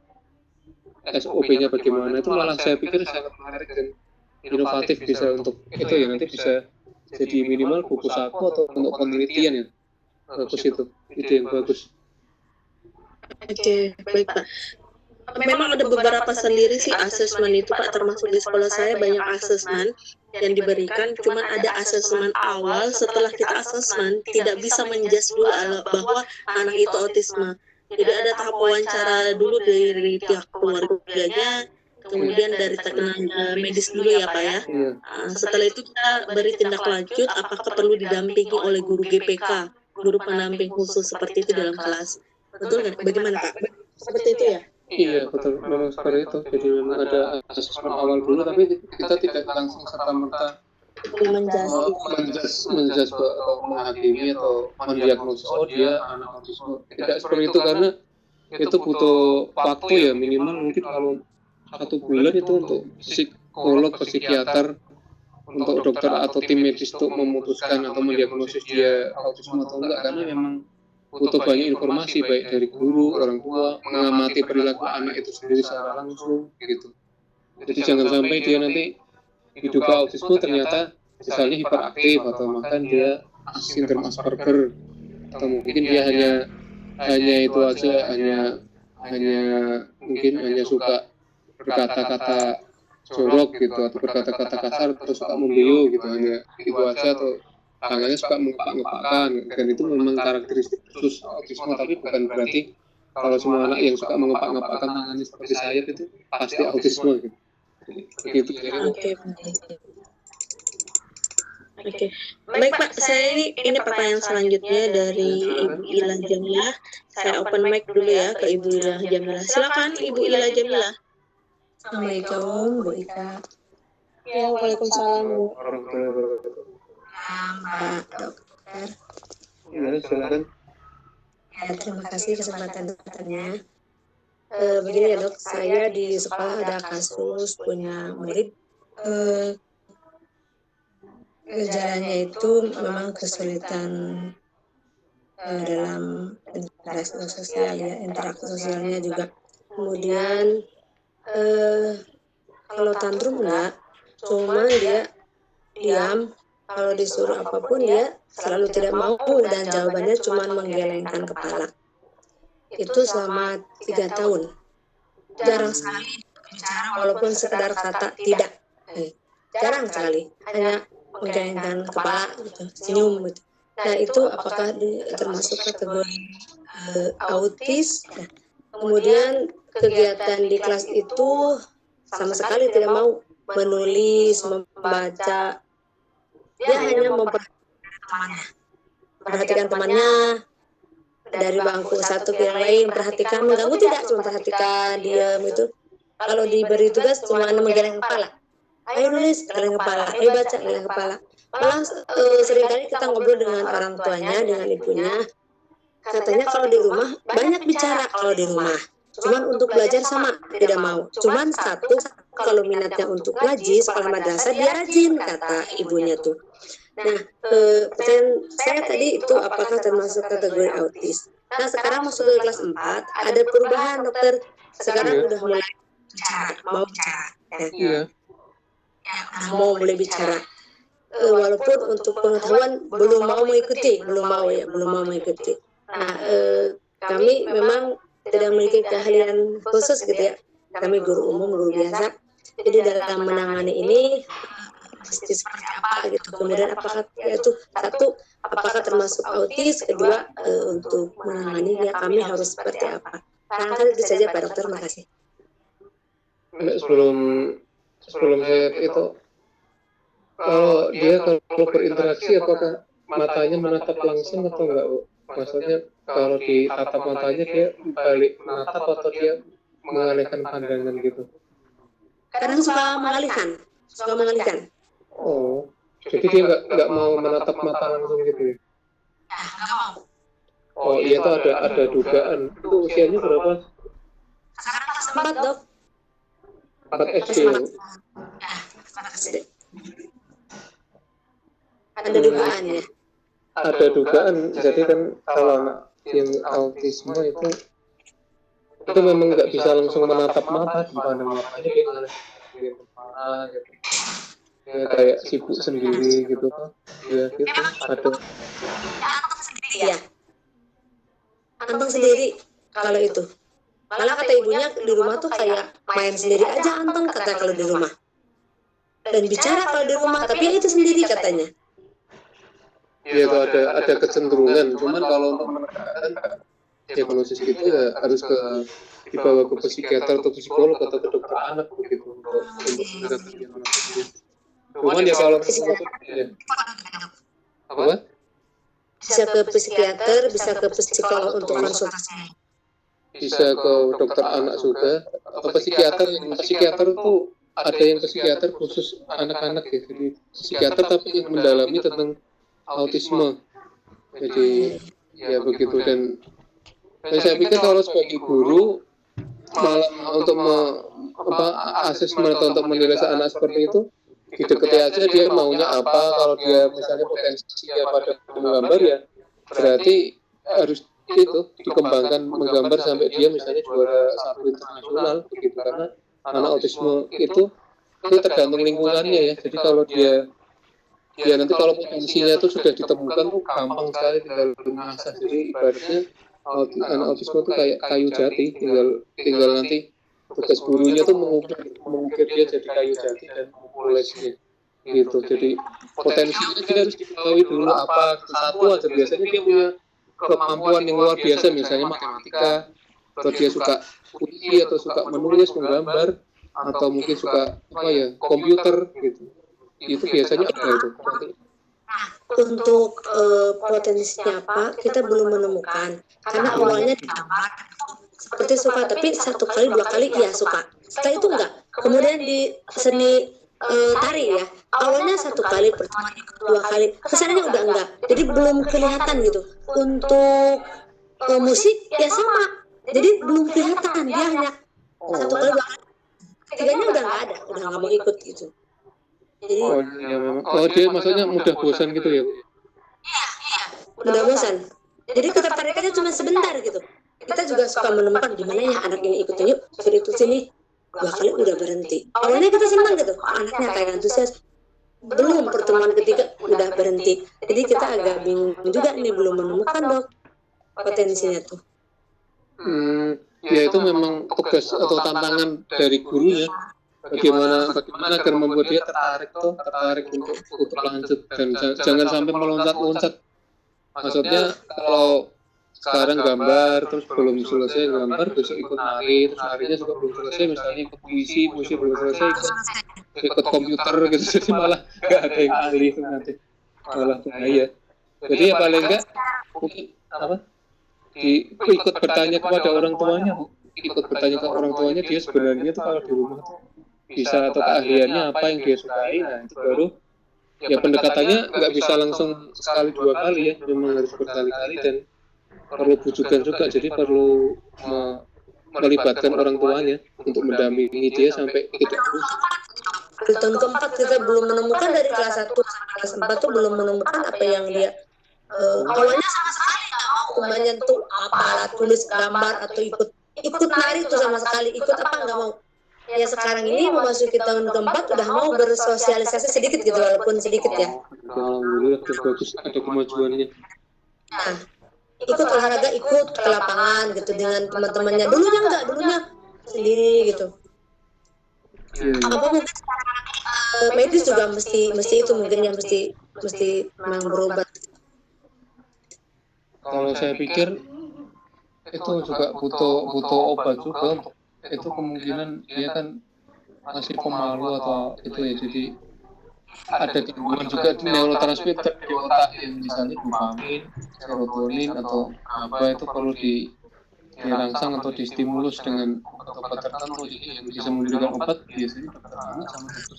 SOP-nya bagaimana, itu malah saya pikir sangat menarik dan inovatif, bisa untuk itu ya, nanti bisa jadi minimal buku saku atau untuk penelitian ya. Bagus itu, ide yang bagus. Oke, baik Pak. Memang ada beberapa sendiri sih asesmen itu Pak, termasuk di sekolah saya banyak asesmen yang diberikan, cuman ada asesmen awal. Setelah kita asesmen tidak bisa menjudge dulu bahwa anak itu autisme. Jadi ada tahap wawancara dulu dari pihak keluarganya, kemudian dari tenaga medis dulu ya Pak ya. Setelah itu kita beri tindak lanjut apakah perlu didampingi oleh guru GPK, guru pendamping khusus seperti itu dalam kelas. Betul nggak? Bagaimana Pak? Seperti itu ya? Iya betul, memang seperti itu. Jadi memang ada asesmen awal dulu, tapi kita tidak langsung serta-merta menjudge atau menghakimi atau mendiagnosis oh dia anak autisme. Tidak seperti itu, karena itu butuh waktu ya, minimal mungkin kalau 1 bulan itu untuk psikolog, psikiater, untuk dokter atau tim medis untuk memutuskan atau mendiagnosis dia autisme atau enggak, karena memang butuh banyak informasi baik dari guru, orang tua, mengamati perilaku anak itu sendiri secara langsung gitu. Jadi jangan sampai dia nanti diduga autisme ternyata misalnya hiperaktif, atau bahkan dia sindrom Asperger, atau mungkin dia hanya itu aja, hanya mungkin hanya suka berkata-kata jorok gitu, atau berkata-kata kasar, terus suka membiu gitu, hanya itu aja, atau tangannya suka mengepak-ngepakkan, dan itu memang karakteristik khusus autisme. Tapi bukan berarti kalau semua anak yang suka mengepak-ngepakkan tangannya seperti saya itu pasti autisme gitu. Begitu. Oke. Baik Pak, saya ini pertanyaan selanjutnya dari Ibu Ila Jamilah. Saya open mic dulu ya ke Ibu Ila Jamilah. Silakan Ibu Ila Jamilah. Assalamualaikum Bu Ika. Ya, waalaikumsalam Bu. Mbak Dokter. Ya, silakan. Ya, terima kasih kesempatan dokternya. Begini ya Dok, saya di sekolah ada kasus punya murid gejalanya itu memang kesulitan dalam interaksi sosial ya, interaksi sosialnya juga. Kemudian kalau tantrum enggak, cuman dia diam. Kalau disuruh apapun dia selalu tidak mau, dan jawabannya cuma menggelengkan kepala. Itu selama 3 tahun. Jarang sekali bicara walaupun sekedar kata tidak. Jarang sekali, hanya menggelengkan kepala gitu, senyum gitu. Nah itu apakah termasuk kategori autis? Nah, kemudian kegiatan di kelas itu sama sekali tidak mau menulis, membaca. Dia hanya memperhatikan temannya dari bangku satu ke yang lain, perhatikan, mengganggu tidak, cuma perhatikan, diam itu. Kalau diberi tugas cuma menggeleng kepala, ayo nulis, geleng kepala, ayo baca, geleng kepala. Malah seringkali kita ngobrol dengan orang tuanya, dengan ibunya, katanya kalau di rumah banyak bicara kalau di rumah, cuman untuk belajar sama tidak mau, cuman satu kalau minatnya untuk ngaji sekolah madrasah dia rajin, kata ibunya tuh. Nah, pertanyaan saya tadi itu apakah termasuk kategori autis? Nah, sekarang masuk ke kelas 4, ada perubahan dokter. Sekarang udah mulai bicara, mau bicara. Iya. Mau mulai bicara. Walaupun untuk pengetahuan belum mau mengikuti. Nah, kami memang tidak memiliki keahlian khusus gitu ya. Kami guru umum, guru biasa. Jadi dalam menangani ini mesti seperti apa gitu. Kemudian apakah itu satu, apakah termasuk autis? Kedua, untuk menanganinya kami harus seperti apa? Barangkali itu saja Pak Dokter, makasih. Sebelum saya itu, kalau dia kalau berinteraksi apakah matanya menatap langsung atau enggak, Bu? Maksudnya kalau ditatap matanya dia balik menatap atau dia mengalihkan pandangan gitu? Kadang suka mengalihkan. Oh, jadi dia nggak mau menatap mata langsung gitu ya? Nggak mau. Oh iya, itu ada dugaan. Itu usianya berapa? Sekarang kelas 4 dok. 4 SD. Ada dugaan ya? Ada dugaan. Jadi kan kalau anak yang autisme itu memang nggak bisa langsung menatap mata, dipandang matanya dia ngeliatin kepala gitu. Ya kayak sibuk sendiri gitu kan. Ya gitu ada. Iya. Anteng sendiri kalau itu. Malah kata ibunya di rumah tuh kayak main sendiri aja Anteng, kata kalau di rumah. Dan bicara kalau di rumah, tapi itu sendiri katanya. Iya, itu ada kecenderungan. Cuman kalau untuk menegakkan diagnosis itu ya harus dibawa ke psikiater atau psikolog atau ke dokter anak begitu untuk menegakkan diagnosisnya. Cuman ya kalau apa? Bisa ke psikiater, bisa ke psikolog untuk konsultasi. Bisa ke dokter anak juga atau psikiater. Psikiater itu ada yang psikiater khusus anak-anak ya, jadi psikiater tapi yang mendalami tentang autisme. Jadi ya begitu. Dan saya pikir kalau sebagai guru malah untuk asesmen atau untuk menilai anak seperti itu didekati aja dia maunya apa. Kalau dia misalnya potensinya pada menggambar ya berarti harus itu dikembangkan menggambar sampai dia misalnya juara 1 internasional begitu, karena anak autisme itu tergantung lingkungannya ya. Jadi kalau dia nanti kalau potensinya itu sudah ditemukan tuh gampang sekali tinggal mengasah. Jadi ibaratnya anak autisme itu kayak kayu jati, tinggal nanti tugas gurunya tuh mengukir dia jadi kayu jati dan memulesnya gitu. Jadi potensinya dia harus diketahui dulu apa. Satu aja biasanya dia punya kemampuan yang luar biasa, misalnya matematika, atau dia suka puisi atau suka menulis, menggambar, atau mungkin suka komputer gitu. Itu biasanya ada itu. Untuk potensinya apa kita belum menemukan, karena awalnya digambar seperti suka, tapi 1 kali 2 kali iya suka, setelah itu enggak. Kemudian di seni tari ya, awalnya 1 kali, pertama 2 kali, kesannya udah enggak, jadi belum kelihatan gitu. Untuk musik ya sama, jadi belum kelihatan, dia hanya 1 kali 2 kali, ketiganya udah nggak ada, udah nggak mau ikut gitu. Jadi dia maksudnya mudah bosan gitu ya? Iya, mudah bosan. Jadi ketertarikannya cuma sebentar gitu. Kita juga suka menemukan di mana ya anak ini ikutin, yuk suruh ikut sini. 2 kali udah berhenti. Awalnya kita senang gitu, anaknya kayak antusias. Belum pertemuan ketiga udah berhenti. Jadi kita agak bingung juga nih, belum menemukan dok potensinya tuh. Ya itu memang tugas atau tantangan dari gurunya. Bagaimana agar membuat dia tertarik untuk lanjut dan jangan sampai meloncat-loncat. Maksudnya kalau sekarang gambar terus belum selesai gambar, besok ikut nari, terus narinya juga belum selesai, misalnya ikut puisi belum selesai, ikut komputer gitu, jadi malah nggak ada yang ahli itu nanti, malah bahaya. Jadi ya paling enggak mungkin ikut bertanya kepada orang tuanya, dia sebenarnya tuh kalau di rumah tuh bisa atau keahliannya apa yang dia sukai. Nah itu baru ya pendekatannya nggak bisa langsung sekali 2 kali ya, memang harus berkali-kali dan perlu bujukan juga. Jadi perlu melibatkan orang tuanya untuk mendampingi dia sampai tidak Di tahun keempat kita belum menemukan, dari kelas 1 sampai kelas 4 tuh belum menemukan apa yang dia awalnya sama sekali nggak mau menyentuh apa alat tulis, gambar, atau ikut nari tuh sama sekali, ikut apa nggak mau. Ya sekarang ini memasuki tahun keempat udah mau bersosialisasi sedikit gitu, walaupun sedikit ya. alhamdulillah bagus, ada kemajuannya. Nah, ikut olahraga, ikut ke lapangan gitu dengan teman-temannya. Dulunya sendiri gitu. Apa mungkin medis juga mesti itu mungkin ya, mesti memang berobat. Kalau saya pikir itu juga butuh obat juga. Itu kemungkinan dia kan masih pemalu atau itu ya, jadi ada gangguan juga di neurotransmitter di otak yang misalnya dopamin, serotonin atau apa, itu perlu dirangsang atau distimulus dengan obat tertentu. Jadi yang bisa memberikan obat biasanya dokter anak sama dokter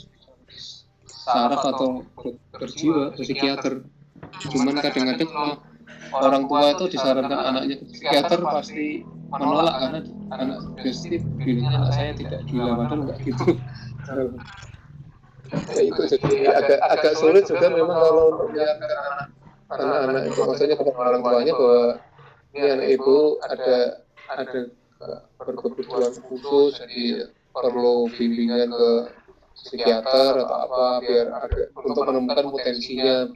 saraf atau dokter jiwa, psikiater. Cuman kadang-kadang kalau orang tua itu disarankan anaknya ke psikiater pasti menolak karena anak sugestif, bilangnya anak saya tidak gila, padahal enggak gitu. Ya, itu jadi agak sulit juga memang kalau untuk menyarankan anak-anak itu, maksudnya kepada orang tuanya bahwa ini anak ibu ada berkebutuhan khusus, jadi perlu bimbingan ke psikiater atau apa biar ada untuk menemukan potensinya.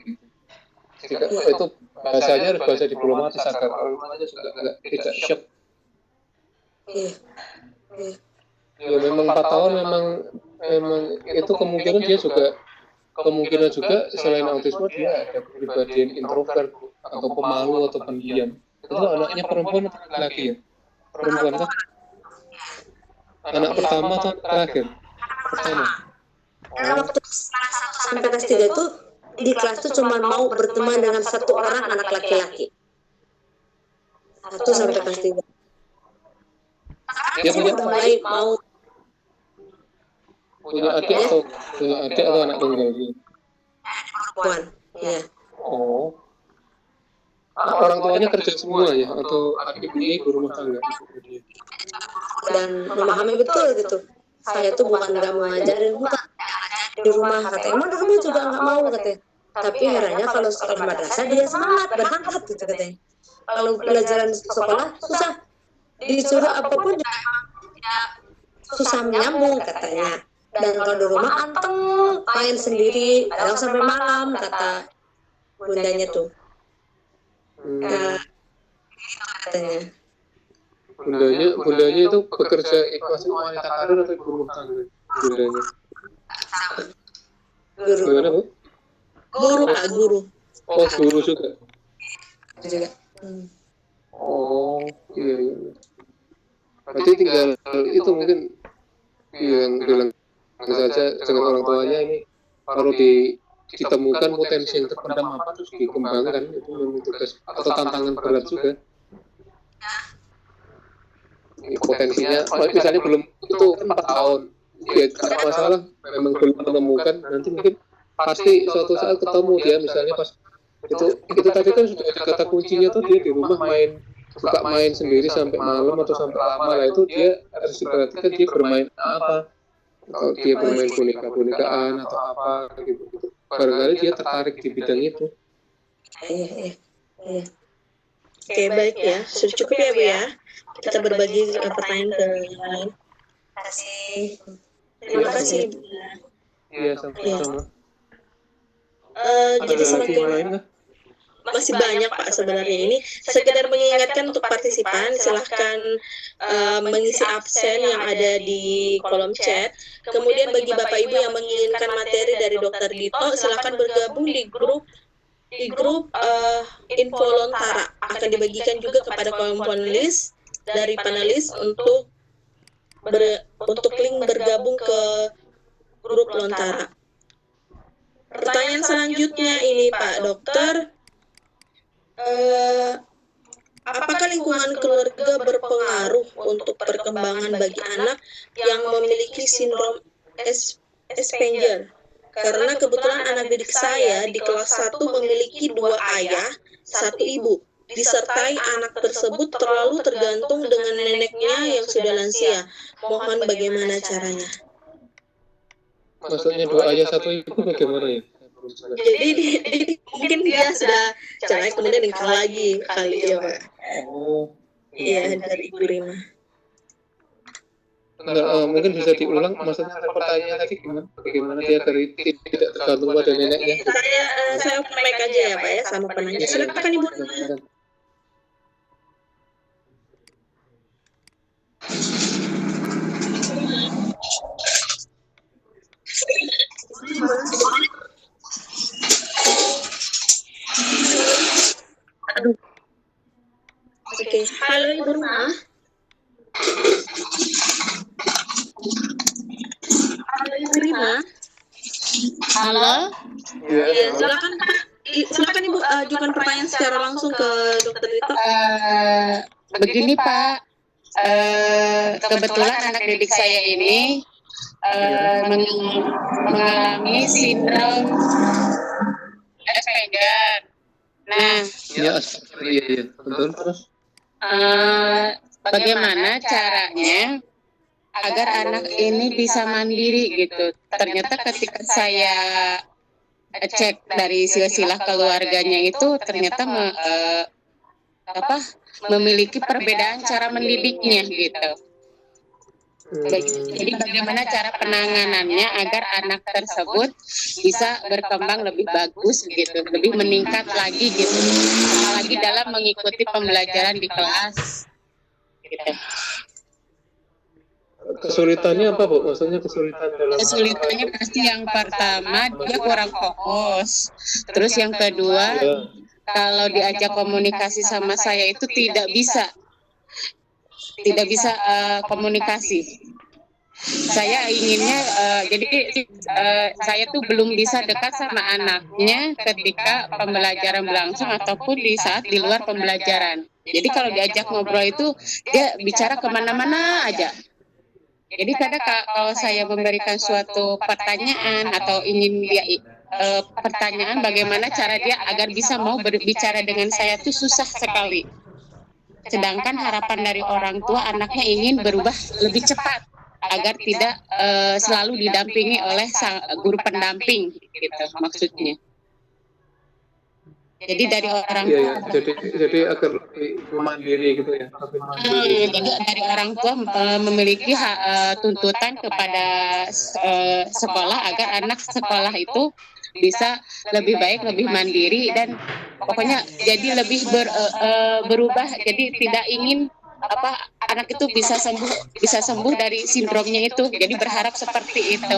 Jika itu bahasanya harus bahasa diplomatis agar orang tuanya juga tidak shock. Ya memang 4 tahun memang itu kemungkinan dia juga selain autisme dia ada kepribadian introvert atau pemalu atau pendiam. Itu anaknya perempuan atau laki ya? Perempuan kan? Anak pertama atau terakhir? Pertama. Waktu kelas 1 sampai kelas 3 itu di kelas itu cuma mau berteman dengan 1 orang anak laki-laki. 1 sampai kelas 3. Dia punya adik atau anak tunggal gitu? Perempuan, ya. Oh. Orang tuanya kerja semua ya atau ibunya ibu rumah tangga? Dan memahami betul gitu. Saya tuh bukan nggak mau ngajarin, bukan di rumah, katanya emang di rumah juga nggak mau katanya. Tapi herannya kalau sekolah madrasah dia semangat, berangkat gitu katanya. Kalau pelajaran sekolah susah, disuruh apapun juga susah menyambung katanya. Dan kalau di rumah anteng, main sendiri, kadang sampai malam kata bundanya tuh. Nah, gitu katanya. Bundanya itu bekerja masih wanita karir atau ibu rumah tangga? Bundanya. Guru. Gimana Bu? Guru. Oh, guru juga. Oh, iya. Berarti tinggal itu mungkin bilang saja dengan orang tuanya, ini perlu ditemukan potensi yang terpendam apa terus dikembangkan. Itu memang tugas atau tantangan berat juga. Ini potensinya, misalnya belum itu 4 tahun, ya tidak masalah, memang belum menemukan, nanti mungkin pasti suatu saat ketemu dia, misalnya pas itu tadi kan sudah ada kata kuncinya tuh, dia di rumah suka main sendiri sampai malam atau sampai lama, lah itu dia harus diperhatikan dia bermain apa, atau dia bermain boneka-bonekaan atau apa gitu. Barangkali dia tertarik di bidang itu. Iya. Oke, baik ya, sudah cukup ya Bu ya. Kita berbagi pertanyaan ke yang lain. Terima kasih. Iya, sama-sama. Jadi selanjutnya masih banyak Pak sebenarnya, ini sekedar mengingatkan untuk partisipan, silahkan mengisi absen yang ada di kolom chat. Kemudian bagi Bapak Ibu yang menginginkan materi dari Dr. Dito, silahkan bergabung di grup info Lontara, akan dibagikan juga kepada kaum panelis dari panelis untuk link bergabung ke grup Lontara. Pertanyaan selanjutnya ini Pak Dokter, apakah lingkungan keluarga berpengaruh untuk perkembangan bagi anak yang memiliki sindrom Asperger? Karena kebetulan anak didik saya di kelas 1 memiliki 2 ayah, 1 ibu. disertai anak tersebut terlalu tergantung dengan neneknya yang sudah lansia. Mohon bagaimana caranya? Maksudnya 2 ayah 1 ibu bagaimana ya? Jadi mungkin dia sudah cerai kemudian nikah lagi kali ya Pak. Oh, Iya, dari Ibu Rima. mungkin bisa diulang maksudnya pertanyaannya tadi gimana? Bagaimana dia dari tidak tergantung pada neneknya? Saya open mic aja ya Pak ya sama penanya. Silakan Ibu Rima. Oke, halo Ibu Rima. Halo Ibu Rima. Halo. Iya, silakan Pak. Silakan Ibu ajukan pertanyaan secara langsung ke Dokter Dito. Begini Pak, kebetulan anak didik saya ini mengalami sindrom Asperger. Nah, Ya, iya, betul. Terus bagaimana caranya agar anak ini bisa mandiri gitu? Ternyata ketika saya cek dari silsilah keluarganya itu ternyata memiliki perbedaan cara mendidiknya gitu. Jadi bagaimana cara penanganannya agar anak tersebut bisa berkembang lebih bagus gitu, lebih meningkat lagi gitu, apalagi dalam mengikuti pembelajaran di kelas. Gitu. kesulitannya apa, Bu? Maksudnya kesulitan dalam Kesulitannya pasti yang pertama dia kurang fokus, terus yang kedua kalau diajak komunikasi sama saya itu tidak bisa komunikasi. Saya inginnya jadi saya tuh belum bisa dekat sama anaknya ketika pembelajaran berlangsung ataupun di saat di luar pembelajaran. Jadi kalau diajak ngobrol itu dia bicara kemana-mana aja. Jadi kadang kalau saya memberikan suatu pertanyaan atau ingin dia pertanyaan bagaimana cara dia agar bisa mau berbicara dengan saya tuh susah sekali. Sedangkan harapan dari orang tua anaknya ingin berubah lebih cepat agar tidak selalu didampingi oleh guru pendamping gitu maksudnya. Jadi dari orang tua jadi agar lebih mandiri gitu ya. jadi dari orang tua memiliki tuntutan kepada sekolah agar anak sekolah itu bisa lebih baik, lebih mandiri dan pokoknya jadi lebih berubah. Jadi tidak ingin anak itu bisa sembuh dari sindromnya itu. Jadi berharap seperti itu.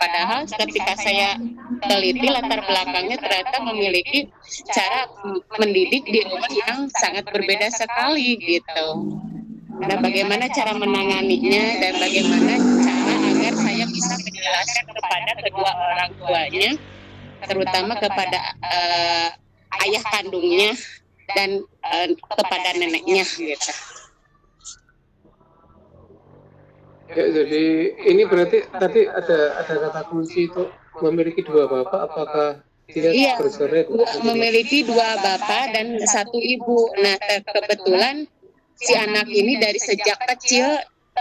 Padahal ketika saya teliti latar belakangnya ternyata memiliki cara mendidik di rumah yang sangat berbeda sekali gitu. Nah, bagaimana cara menanganinya dan bagaimana cara agar saya bisa menjelaskan kepada kedua orang tuanya, terutama kepada ayah kandungnya dan kepada neneknya gitu. Ya, jadi ini berarti tadi ada kata kunci itu memiliki 2 bapak, apakah dia bercerai? Memiliki 2 bapak dan 1 ibu. Nah, kebetulan si anak ini dari sejak kecil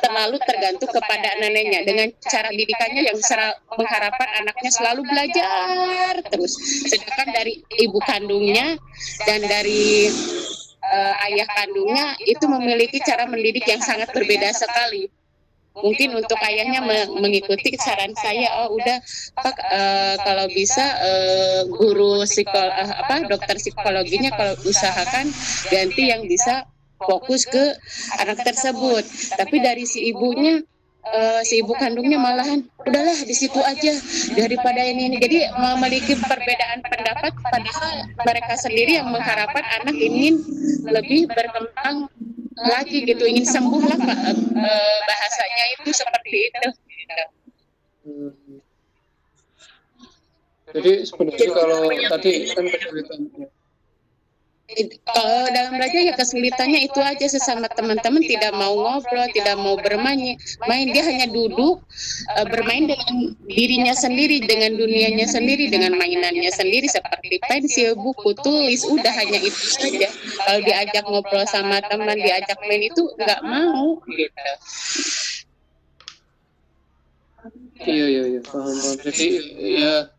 terlalu tergantung kepada neneknya dengan cara didikannya yang mengharapkan anaknya selalu belajar terus. Sedangkan dari ibu kandungnya dan dari ayah kandungnya itu memiliki cara mendidik yang sangat berbeda sekali. Mungkin untuk ayahnya mengikuti saran saya, udah Pak, kalau bisa guru dokter psikologinya kalau usahakan ganti yang bisa fokus ke anak tersebut. Tapi dari si ibunya, si ibu kandungnya malahan udahlah di situ aja daripada ini. Jadi memiliki perbedaan pendapat padahal mereka sendiri yang mengharapkan anak ingin lebih berkembang lagi gitu, ingin sembuh lah Pak, bahasanya itu seperti itu. Jadi sebenarnya kalau tadi kan kesulitannya. Kalau dalam belajar ya kesulitannya itu aja, sesama teman-teman tidak mau ngobrol, tidak mau bermain, dia hanya duduk bermain dengan dirinya sendiri, dengan dunianya sendiri, dengan mainannya sendiri seperti pensil, buku, tulis, udah hanya itu saja. Kalau diajak ngobrol sama teman, diajak main itu nggak mau gitu. Iya, paham. Jadi ya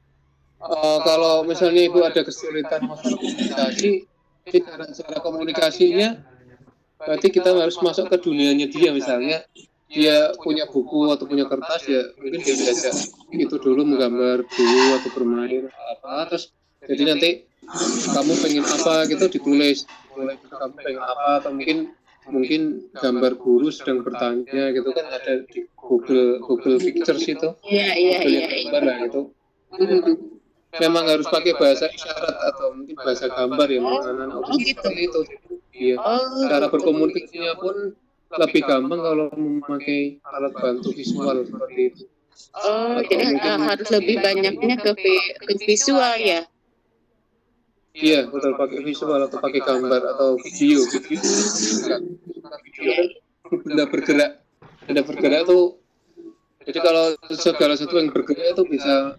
kalau misalnya ibu ada kesulitan masalah komunikasi, jadi cara komunikasinya berarti kita harus masuk ke dunianya dia. Misalnya dia punya buku atau punya kertas, ya mungkin dia belajar itu dulu, menggambar dulu atau bermain apa, terus jadi nanti kamu pengen apa gitu ditulis, mulai kamu pengen apa, atau mungkin gambar guru sedang bertanya gitu kan, ada di Google Pictures itu. Iya. Gambar lah gitu. Memang harus pakai bahasa isyarat atau mungkin bahasa gambar ya, anak-anak seperti itu. Iya. Cara berkomunikasinya pun lebih gampang kalau memakai alat bantu visual seperti itu. Jadi harus lebih banyaknya ke visual ya. Iya, betul, pakai visual atau pakai gambar atau video. Benda bergerak tuh. Jadi kalau segala sesuatu yang bergerak itu bisa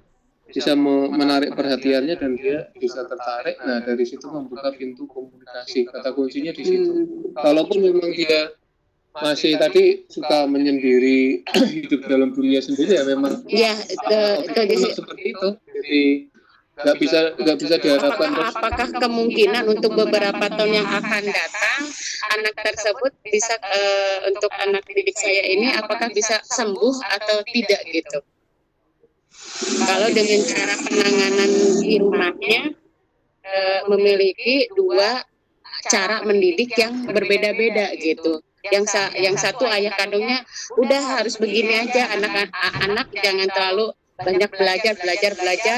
menarik perhatiannya dan dia bisa tertarik. Nah, dari situ membuka pintu komunikasi. Kata kuncinya di situ. Kalaupun memang dia masih tadi suka menyendiri, hidup dalam dunia sendiri, ya memang seperti itu. Jadi nggak bisa diharapkan. Apakah kemungkinan untuk beberapa tahun yang akan datang anak tersebut bisa untuk anak didik saya ini apakah bisa sembuh atau tidak gitu? Kalau dengan cara penanganan di rumahnya memiliki dua cara mendidik yang berbeda-beda gitu. Yang satu ayah kandungnya udah harus begini aja, anak jangan terlalu banyak belajar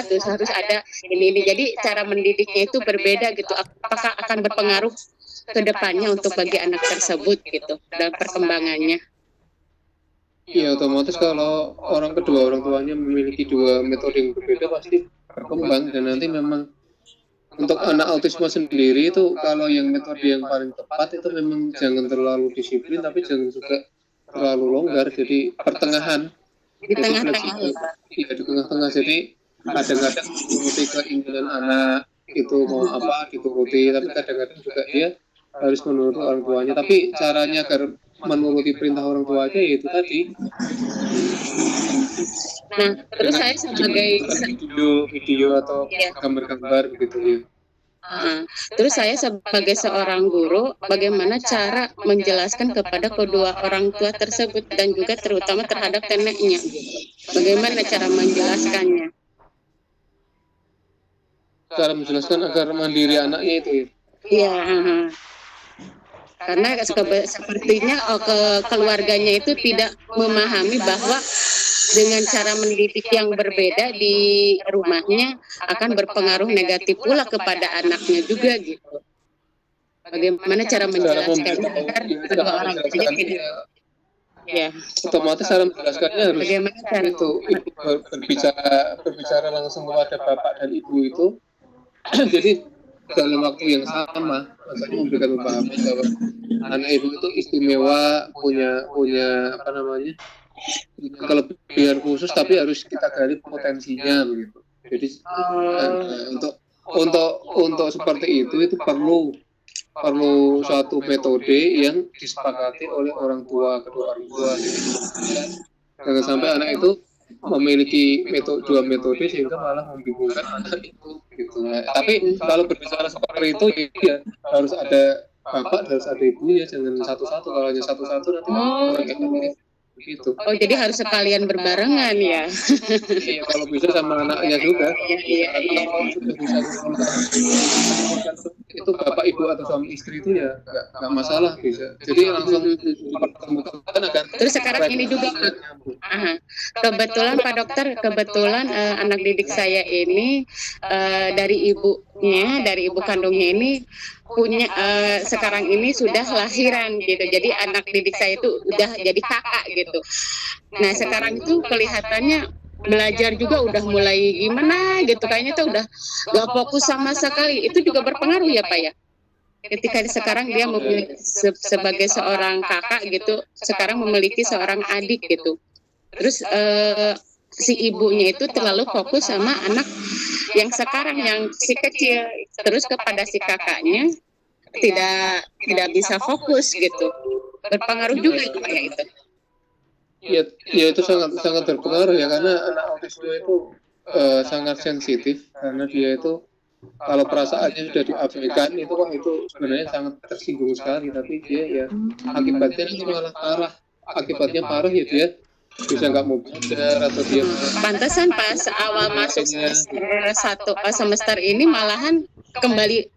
terus harus ada ini. Jadi cara mendidiknya itu berbeda gitu. Apakah akan berpengaruh ke depannya untuk bagi anak tersebut gitu dalam perkembangannya? Iya, otomatis kalau kedua orang tuanya memiliki dua metode yang berbeda pasti berkembang. Dan nanti memang untuk anak autisme sendiri itu kalau yang metode yang paling tepat itu memang jangan terlalu disiplin tapi jangan juga terlalu longgar, jadi pertengahan. Di tengah-tengah. Iya, di tengah-tengah. Jadi kadang-kadang menuruti keinginan anak itu mau apa dituruti, tapi kadang-kadang juga dia harus menuruti orang tuanya. Tapi caranya agar menuruti perintah orang tuanya yaitu tadi. Nah, terus saya sebagai video atau gambar-gambar begitu ya. Terus saya sebagai seorang guru, bagaimana cara menjelaskan kepada kedua orang tua tersebut dan juga terutama terhadap neneknya? Bagaimana cara menjelaskannya? Cara menjelaskan agar mandiri anaknya itu ya? Iya. Karena sepertinya keluarganya itu tidak memahami bahwa dengan cara mendidik yang berbeda di rumahnya akan berpengaruh negatif pula kepada anaknya juga gitu. Bagaimana cara menjelaskan agar kedua orang tuanya tidak otomatis cara menjelaskannya harus bagaimana cara itu berbicara langsung kepada bapak dan ibu itu. Jadi dalam waktu yang sama maksudnya memberikan pemahaman bahwa anak ibu itu istimewa, punya apa namanya, kelebihan khusus, tapi harus kita gali potensinya begitu. Jadi untuk seperti itu perlu suatu metode yang disepakati oleh kedua orang tua. Jangan sampai anak itu memiliki dua metode sehingga malah membingungkan anak itu gitu. Nah, tapi kalau berbicara seperti itu ya harus ada bapak, harus ada ibunya, jangan satu-satu. Kalau hanya satu-satu nanti orang kayak gitu. Oh, jadi harus sekalian berbarengan ya? Iya, kalau bisa sama anaknya juga. Iya. Kalau sudah bisa itu bapak ibu atau suami istri itu ya nggak masalah, bisa. Jadi langsung pertemukan agar. Terus sekarang ini juga kebetulan Pak Dokter, anak didik saya ini dari ibu kandungnya ini punya sekarang ini sudah lahiran gitu. Jadi anak didik saya itu udah jadi kakak gitu. Nah, sekarang itu kelihatannya belajar juga udah mulai gimana gitu, kayaknya tuh udah gak fokus sama sekali. Itu juga berpengaruh ya Pak ya? ketika sekarang dia sebagai seorang kakak gitu, sekarang memiliki seorang adik gitu. Terus si ibunya itu terlalu fokus sama anak yang sekarang yang si kecil, terus kepada si kakaknya tidak bisa fokus gitu. Berpengaruh juga itu kayak itu. Ya itu sangat berpengaruh ya, karena anak autisme itu sangat sensitif, karena dia itu kalau perasaannya sudah diabaikan itu sebenarnya sangat tersinggung sekali, tapi dia ya akibatnya nanti malah parah. Akibatnya parah ya, dia bisa nggak mau belajar atau dia pantesan pas awal masuk semester ini malahan kembali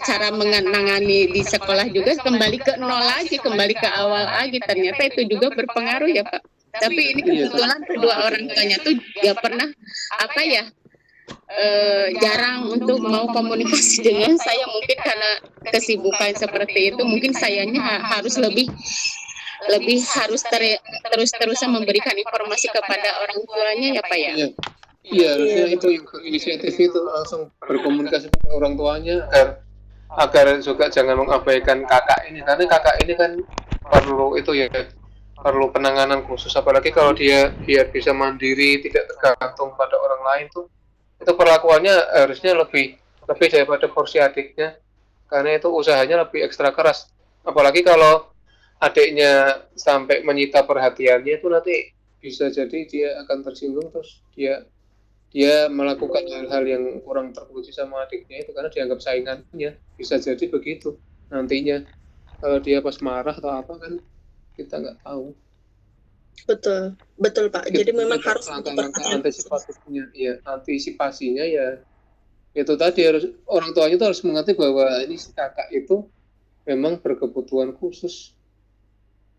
cara menangani di sekolah juga kembali ke nol lagi, kembali ke awal lagi. Ternyata itu juga berpengaruh ya Pak. Tapi ini kebetulan kedua orang tuanya tuh ya pernah jarang untuk mau komunikasi dengan saya, mungkin karena kesibukan seperti itu. Mungkin sayanya harus lebih harus terus-terusan memberikan informasi kepada orang tuanya ya Pak ya. Iya, harusnya itu inisiatif itu langsung berkomunikasi dengan orang tuanya agar juga jangan mengabaikan kakak ini, karena kakak ini kan perlu penanganan khusus, apalagi kalau dia biar bisa mandiri, tidak tergantung pada orang lain tuh. Itu perlakuannya harusnya lebih daripada porsi adiknya, karena itu usahanya lebih ekstra keras. Apalagi kalau adiknya sampai menyita perhatiannya, itu nanti bisa jadi dia akan tersinggung, terus dia melakukan hal-hal yang kurang terpuji sama adiknya itu karena dianggap saingannya. Bisa jadi begitu nantinya, kalau dia pas marah atau apa kan kita nggak tahu. Betul Pak. Jadi memang harus langkah-langkah antisipasinya ya itu tadi, harus orang tuanya itu harus mengerti bahwa ini si kakak itu memang berkebutuhan khusus.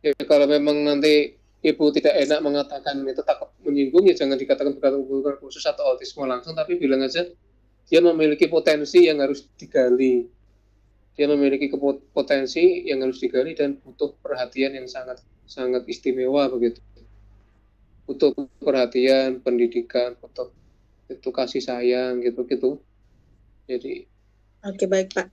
Ya kalau memang nanti ibu tidak enak mengatakan itu takut menyinggung, ya jangan dikatakan berkebutuhan khusus atau autisme langsung, tapi bilang aja dia memiliki potensi yang harus digali. Dia memiliki potensi yang harus digali dan butuh perhatian yang sangat istimewa begitu. Butuh perhatian, pendidikan, butuh itu kasih sayang gitu. Jadi Oke, baik Pak.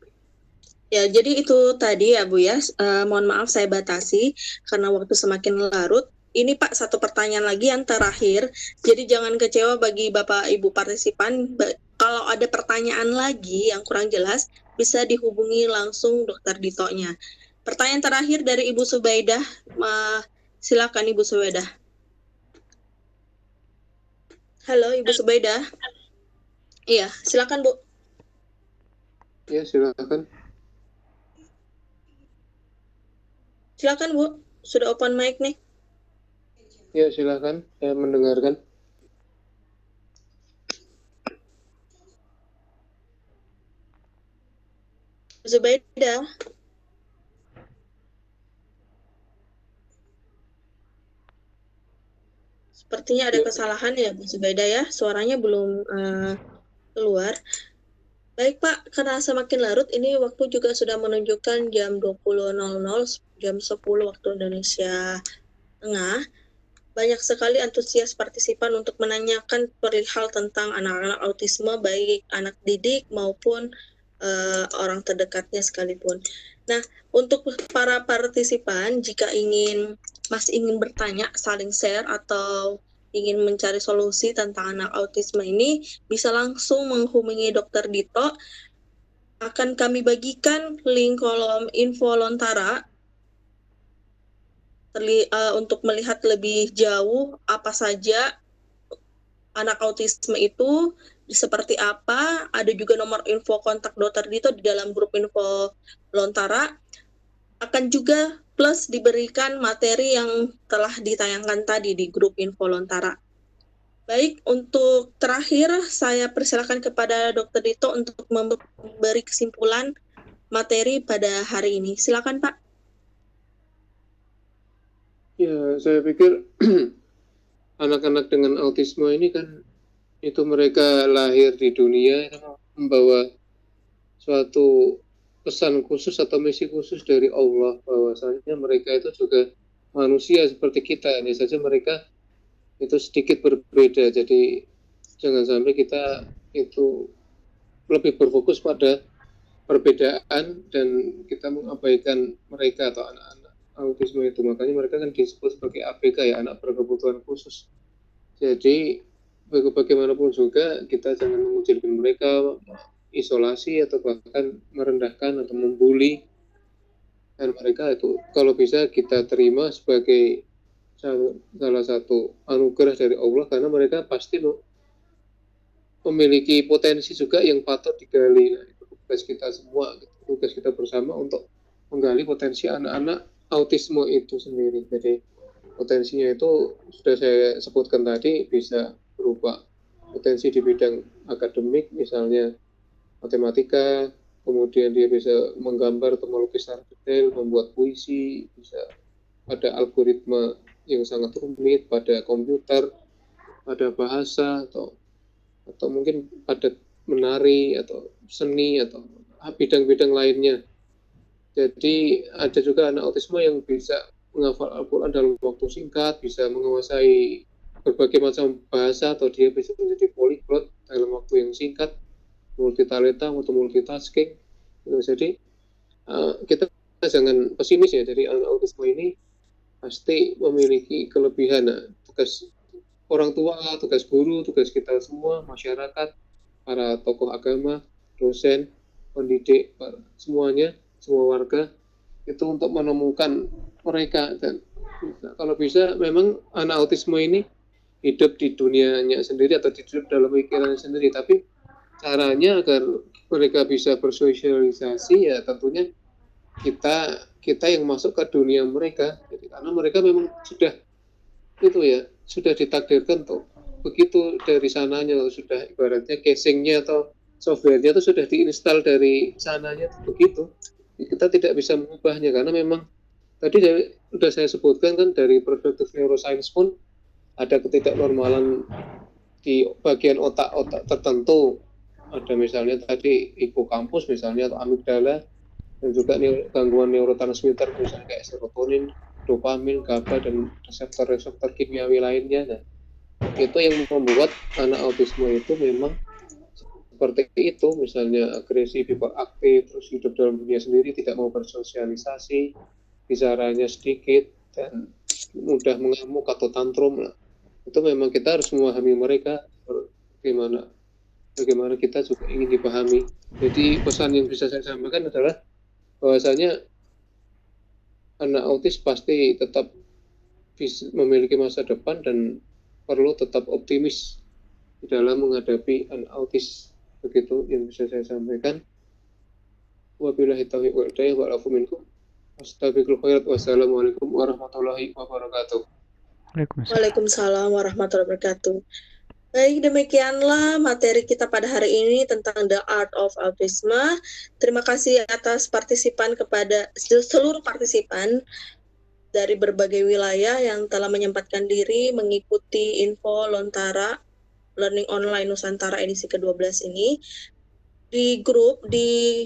Ya, jadi itu tadi ya Bu ya. Mohon maaf saya batasi karena waktu semakin larut. Ini Pak, satu pertanyaan lagi yang terakhir. Jadi jangan kecewa bagi Bapak Ibu partisipan. Kalau ada pertanyaan lagi yang kurang jelas, bisa dihubungi langsung Dokter Dito-nya. Pertanyaan terakhir dari Ibu Subaidah. Silakan Ibu Subaidah. Halo Ibu Subaidah. Iya, silakan Bu. ya silakan. Silakan Bu, sudah open mic nih. Ya silakan, saya mendengarkan. Zubaidah. Sepertinya ada kesalahan ya Bu Zubaidah ya, suaranya belum keluar. Baik Pak, karena semakin larut, ini waktu juga sudah menunjukkan jam 20.00, jam 10 waktu Indonesia Tengah. Banyak sekali antusias partisipan untuk menanyakan perihal tentang anak-anak autisme, baik anak didik maupun orang terdekatnya sekalipun. Nah, untuk para partisipan, jika masih ingin bertanya, saling share, atau ingin mencari solusi tentang anak autisme ini, bisa langsung menghubungi Dr. Dito. Akan kami bagikan link kolom info Lontara untuk melihat lebih jauh apa saja anak autisme itu, seperti apa. Ada juga nomor info kontak Dr. Dito di dalam grup info Lontara. Akan juga plus diberikan materi yang telah ditayangkan tadi di grup info Lontara. Baik, untuk terakhir saya persilakan kepada Dr. Dito untuk memberi kesimpulan materi pada hari ini. Silakan Pak. Ya, saya pikir anak-anak dengan autisme ini kan itu mereka lahir di dunia membawa suatu pesan khusus atau misi khusus dari Allah, bahwasanya mereka itu juga manusia seperti kita, hanya saja mereka itu sedikit berbeda. Jadi jangan sampai kita itu lebih berfokus pada perbedaan dan kita mengabaikan mereka atau anak-anak autisme itu. Makanya mereka kan disebut sebagai ABK ya, anak berkebutuhan khusus. Jadi bagaimanapun juga kita jangan mengucilkan mereka, isolasi atau bahkan merendahkan atau membuli. Dan mereka itu kalau bisa kita terima sebagai salah satu anugerah dari Allah, karena mereka pasti memiliki potensi juga yang patut digali. Nah, itu tugas kita semua, tugas kita bersama untuk menggali potensi anak-anak autisme itu sendiri. Jadi potensinya itu sudah saya sebutkan tadi, bisa berupa potensi di bidang akademik, misalnya matematika, kemudian dia bisa menggambar atau melukis secara detail, membuat puisi, bisa pada algoritma yang sangat rumit, pada komputer, pada bahasa, atau mungkin pada menari atau seni atau bidang-bidang lainnya. Jadi ada juga anak autisme yang bisa menghafal Al-Quran dalam waktu singkat, bisa menguasai berbagai macam bahasa, atau dia bisa menjadi polyglot dalam waktu yang singkat, multitalenta atau multitasking. Jadi kita jangan pesimis ya, dari anak autisme ini pasti memiliki kelebihan. Nah, tugas orang tua, tugas guru, tugas kita semua, masyarakat, para tokoh agama, dosen, pendidik, semuanya, semua warga, itu untuk menemukan mereka. Dan kalau bisa memang anak autisme ini hidup di dunianya sendiri atau hidup dalam pikirannya sendiri, tapi caranya agar mereka bisa bersosialisasi ya tentunya kita yang masuk ke dunia mereka. Jadi, karena mereka memang sudah ditakdirkan tuh begitu dari sananya, sudah ibaratnya casingnya atau softwarenya itu sudah diinstal dari sananya begitu. Kita tidak bisa mengubahnya, karena memang tadi sudah saya sebutkan kan, dari produktif neuroscience pun ada ketidaknormalan di bagian otak-otak tertentu. Ada misalnya tadi hipokampus misalnya, atau amigdala, dan juga gangguan neurotransmitter misalnya kayak serotonin, dopamin, GABA, dan reseptor-reseptor kimiawi lainnya. Nah, itu yang membuat anak autisme itu memang seperti itu, misalnya agresi, hiperaktif, terus hidup dalam dunia sendiri, tidak mau bersosialisasi, bicaranya sedikit, dan mudah mengamuk atau tantrum. Nah, itu memang kita harus memahami mereka, bagaimana kita juga ingin dipahami. Jadi pesan yang bisa saya sampaikan adalah bahwasanya anak autis pasti tetap bisa memiliki masa depan dan perlu tetap optimis di dalam menghadapi anak autis. Begitu yang bisa saya sampaikan. Wabillahi taufiq wal hidayah wa afu minkum. Astagfirullah khairat. Wassalamualaikum warahmatullahi wabarakatuh. Waalaikumsalam warahmatullahi wabarakatuh. Baik, demikianlah materi kita pada hari ini tentang The Art of Autism. Terima kasih atas partisipan kepada seluruh partisipan dari berbagai wilayah yang telah menyempatkan diri mengikuti info Lontara Learning Online Nusantara edisi ke-12 ini. Di grup di